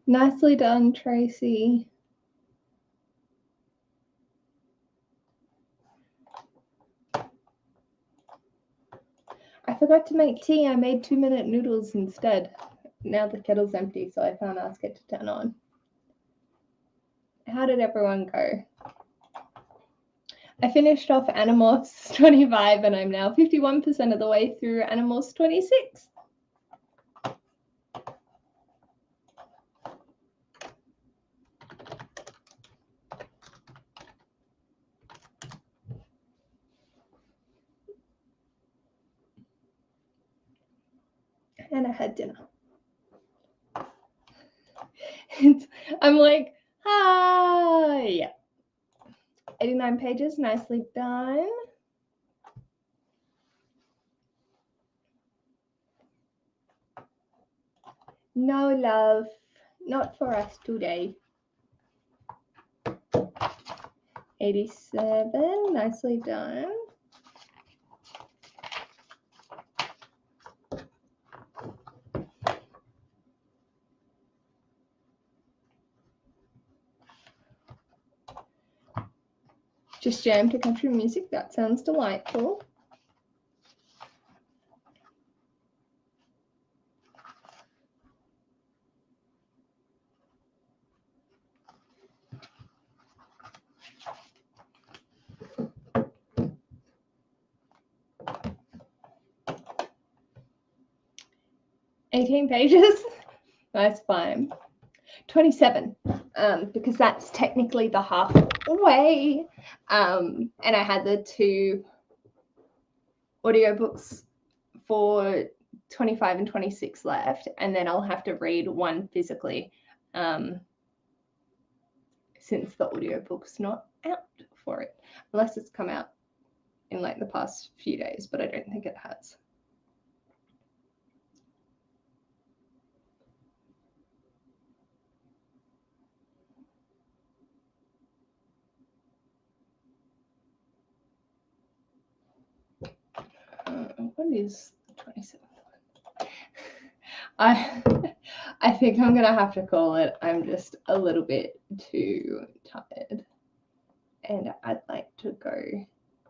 Nicely done, Tracy. I forgot to make tea. I made 2-minute noodles instead. Now the kettle's empty, so I can't ask it to turn on. How did everyone go? I finished off Animorphs 25 and I'm now 51% of the way through Animorphs 26. And I had dinner. I'm like, hi. Yeah. 89 pages, nicely done. No, love, not for us today. 87, nicely done. Just jammed to country music. That sounds delightful. $18 pages. That's fine. 27, because that's technically the halfway. And I had the 2 audiobooks for 25 and 26 left, and then I'll have to read one physically, since the audiobook's not out for it, unless it's come out in like the past few days, but I don't think it has. What is the 27th one? I think I'm gonna have to call it. I'm just a little bit too tired, and I'd like to go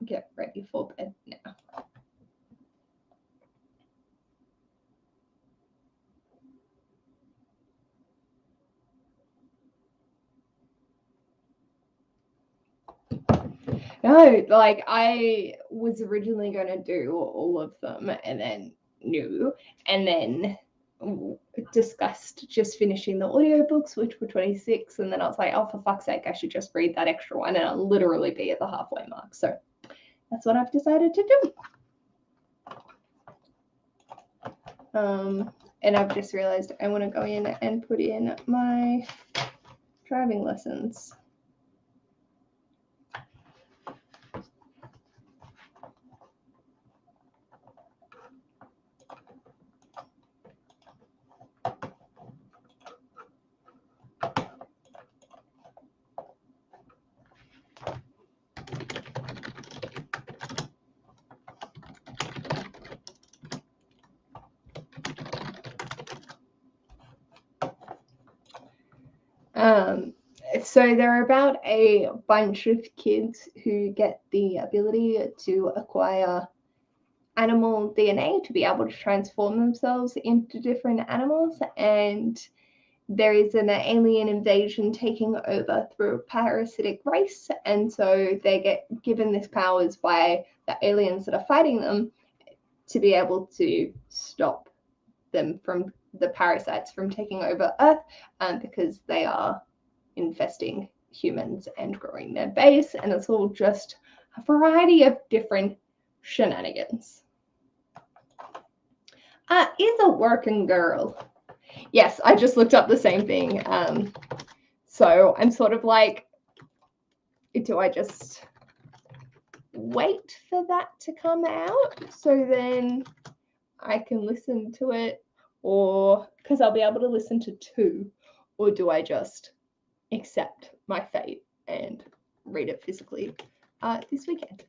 get ready for bed now. No, like I was originally going to do all of them and then knew, and then discussed just finishing the audiobooks, which were 26, and then I was like, oh, for fuck's sake, I should just read that extra one, and I'll literally be at the halfway mark. So that's what I've decided to do. And I've just realized I want to go in and put in my driving lessons. So there are about a bunch of kids who get the ability to acquire animal DNA to be able to transform themselves into different animals, and there is an alien invasion taking over through a parasitic race, and so they get given this powers by the aliens that are fighting them to be able to stop them from the parasites from taking over Earth, because they are infesting humans and growing their base, and it's all just a variety of different shenanigans. Is a working girl. Yes, I just looked up the same thing. So I'm sort of like, do I just wait for that to come out so then I can listen to it, or because I'll be able to listen to 2, or do I just accept my fate and read it physically this weekend?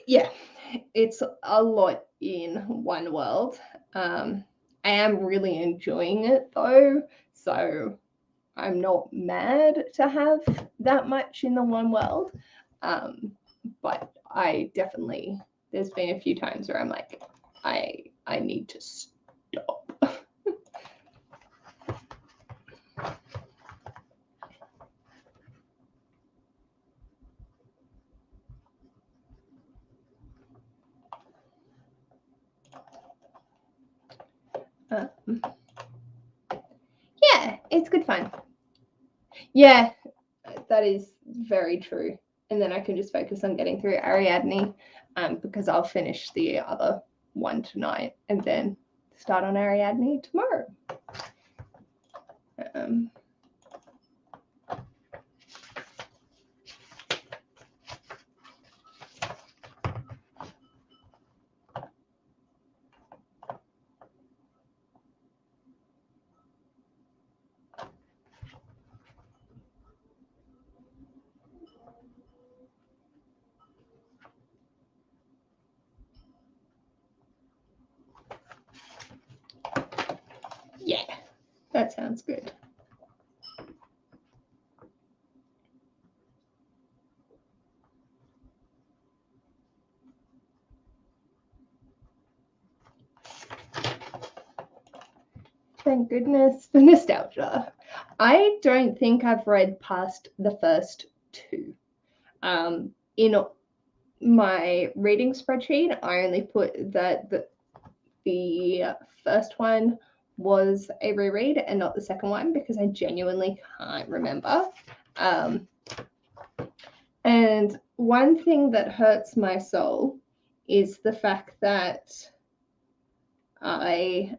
Yeah, it's a lot in one world. I am really enjoying it though, so I'm not mad to have that much in the one world. But I definitely, there's been a few times where I'm like, I need to stop. Yeah, it's good fun. Yeah, that is very true. And then I can just focus on getting through Ariadne, because I'll finish the other one tonight and then start on Ariadne tomorrow. Yeah, that sounds good. Thank goodness for nostalgia. I don't think I've read past the first two. In my reading spreadsheet, I only put that the first one was a reread and not the second one because I genuinely can't remember. And one thing that hurts my soul is the fact that I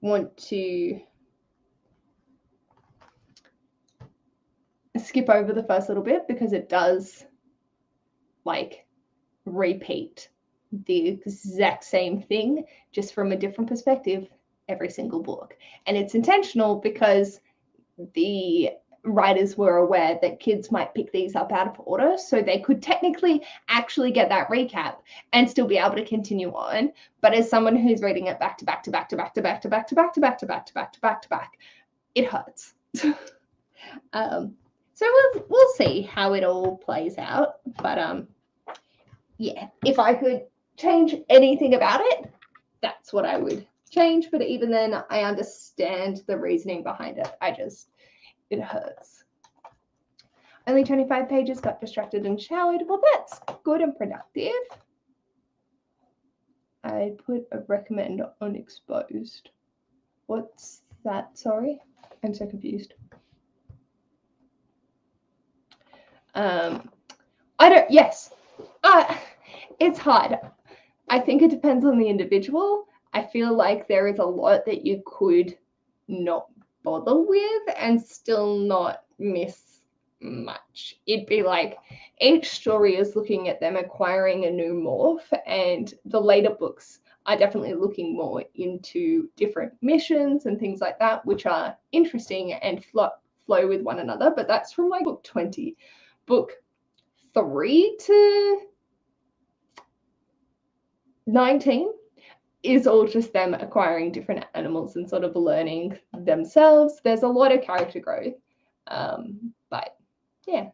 want to skip over the first little bit because it does like repeat the exact same thing just from a different perspective every single book. And it's intentional because the writers were aware that kids might pick these up out of order, so they could technically actually get that recap and still be able to continue on. But as someone who's reading it back to back to back to back to back to back to back to back to back to back to back to back, it hurts. So we'll see how it all plays out. But yeah, if I could change anything about it, that's what I would change. But even then, I understand the reasoning behind it. It hurts. Only 25 pages, got distracted and showered. Well, that's good and productive. I put a recommend on exposed. What's that? Sorry, I'm so confused. Yes. It's hard. I think it depends on the individual. I feel like there is a lot that you could not bother with and still not miss much. It'd be like each story is looking at them acquiring a new morph, and the later books are definitely looking more into different missions and things like that, which are interesting and flow with one another. But that's from like book 20. Book 3 to 19 is all just them acquiring different animals and sort of learning themselves. There's a lot of character growth. But yeah.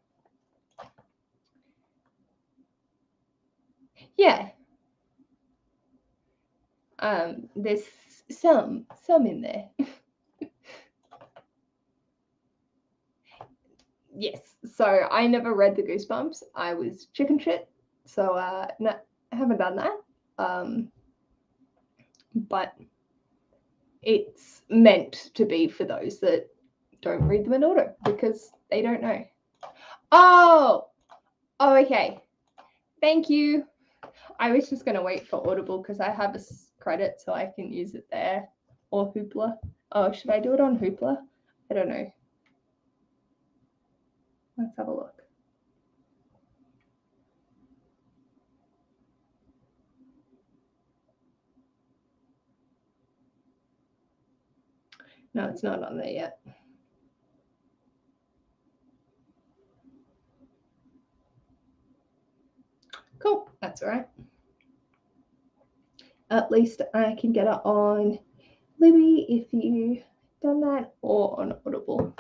Yeah. There's some in there. Yes. So I never read the Goosebumps. I was chicken shit. So no, I haven't done that. But it's meant to be for those that don't read them in order because they don't know. Oh, okay. Thank you. I was just going to wait for Audible because I have a credit so I can use it there, or Hoopla. Oh, should I do it on Hoopla? I don't know. Let's have a look. No, it's not on there yet. that's all right. At least I can get it on Libby if you done that, or on Audible.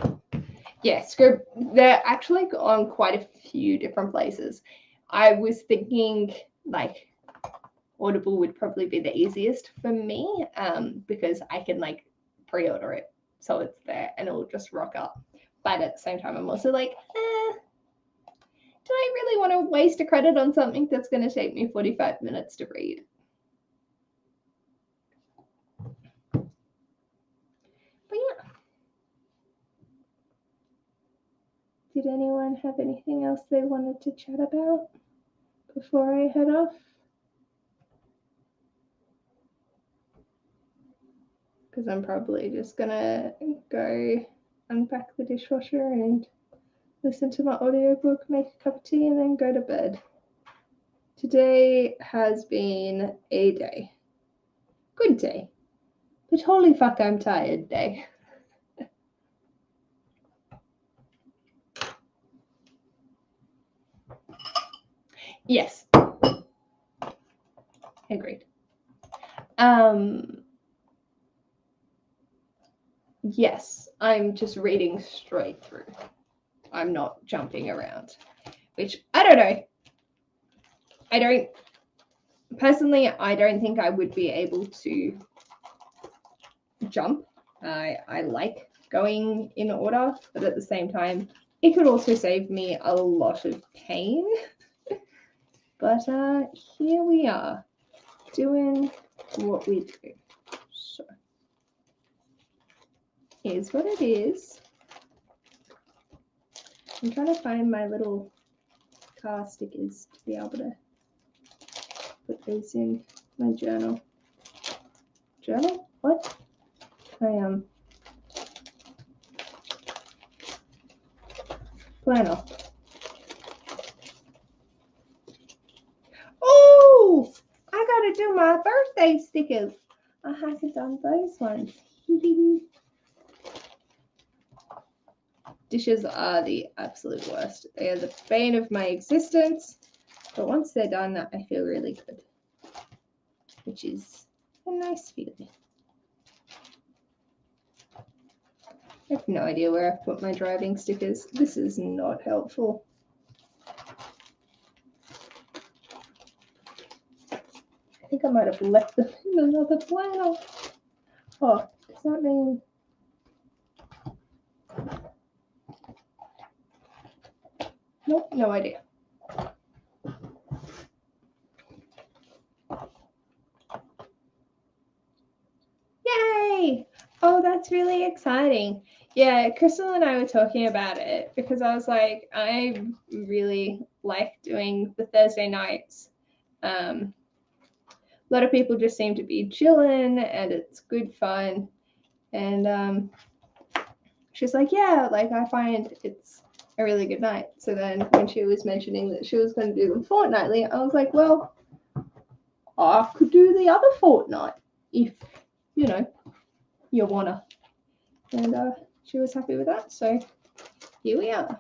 Yeah, Scribd, they're actually on quite a few different places. I was thinking like Audible would probably be the easiest for me, because I can like pre-order it, so it's there and it'll just rock up. But at the same time, I'm also like, do I really want to waste a credit on something that's going to take me 45 minutes to read? But yeah. Did anyone have anything else they wanted to chat about before I head off? Because I'm probably just going to go unpack the dishwasher and listen to my audiobook, make a cup of tea, and then go to bed. Today has been a day. Good day. But holy fuck, I'm tired day. Yes. Agreed. Yes, I'm just reading straight through. I'm not jumping around, which I don't know. I don't think I would be able to jump. I like going in order, but at the same time, it could also save me a lot of pain. But here we are, doing what we do. So here's what it is. I'm trying to find my little car stickers to be able to put those in my journal. Journal? What? Planner. Oh, I gotta do my birthday stickers. I haven't done those ones. Dishes are the absolute worst. They are the bane of my existence. But once they're done, I feel really good, which is a nice feeling. I have no idea where I put my driving stickers. This is not helpful. I think I might have left them in another planner. Oh, does that mean... Nope, no idea. Yay! Oh, that's really exciting. Yeah, Crystal and I were talking about it because I was like, I really like doing the Thursday nights. A lot of people just seem to be chilling and it's good fun. And she's like, yeah, like I find it's a really good night. So then when she was mentioning that she was going to do them fortnightly, I was like, well, I could do the other fortnight if, you know, you wanna. And she was happy with that, so here we are.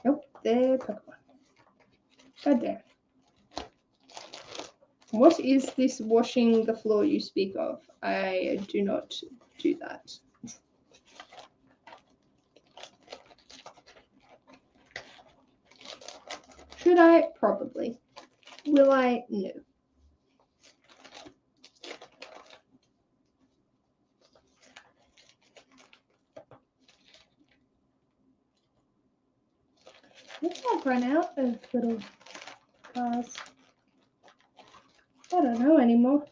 Nope, there, Pokemon. God damn. What is this washing the floor you speak of? I do not do that. Should I? Probably. Will I? No. I think I've run out of little cars. I don't know anymore.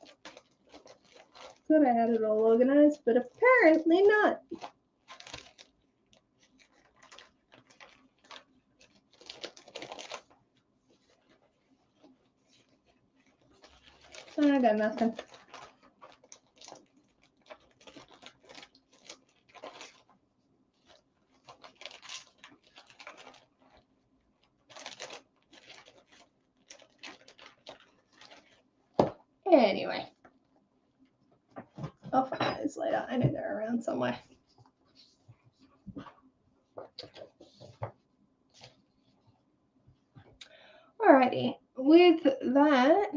Thought I had it all organized, but apparently not. I got nothing. Anyway, I'll find those later. I know they're around somewhere. Alrighty, with that,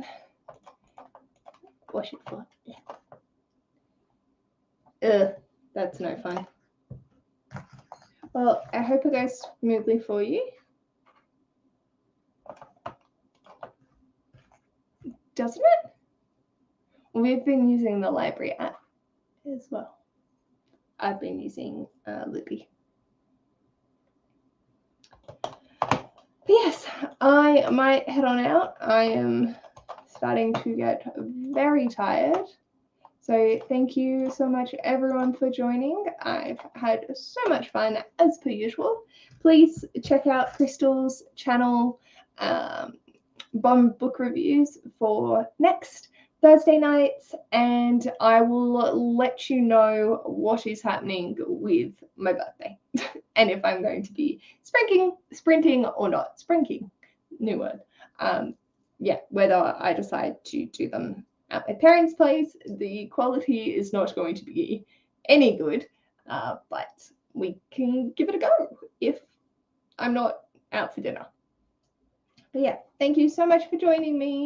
wash it for. Ugh, that's no fun. Well, I hope it goes smoothly for you. Doesn't it? We've been using the library app as well. I've been using Libby. But yes, I might head on out. I am starting to get very tired. So thank you so much, everyone, for joining. I've had so much fun, as per usual. Please check out Crystal's channel, Bomb Book Reviews, for next Thursday nights, and I will let you know what is happening with my birthday and if I'm going to be sprinting or not. Sprinting, new word. Yeah, whether I decide to do them at my parents' place. The quality is not going to be any good, but we can give it a go if I'm not out for dinner. But yeah, thank you so much for joining me.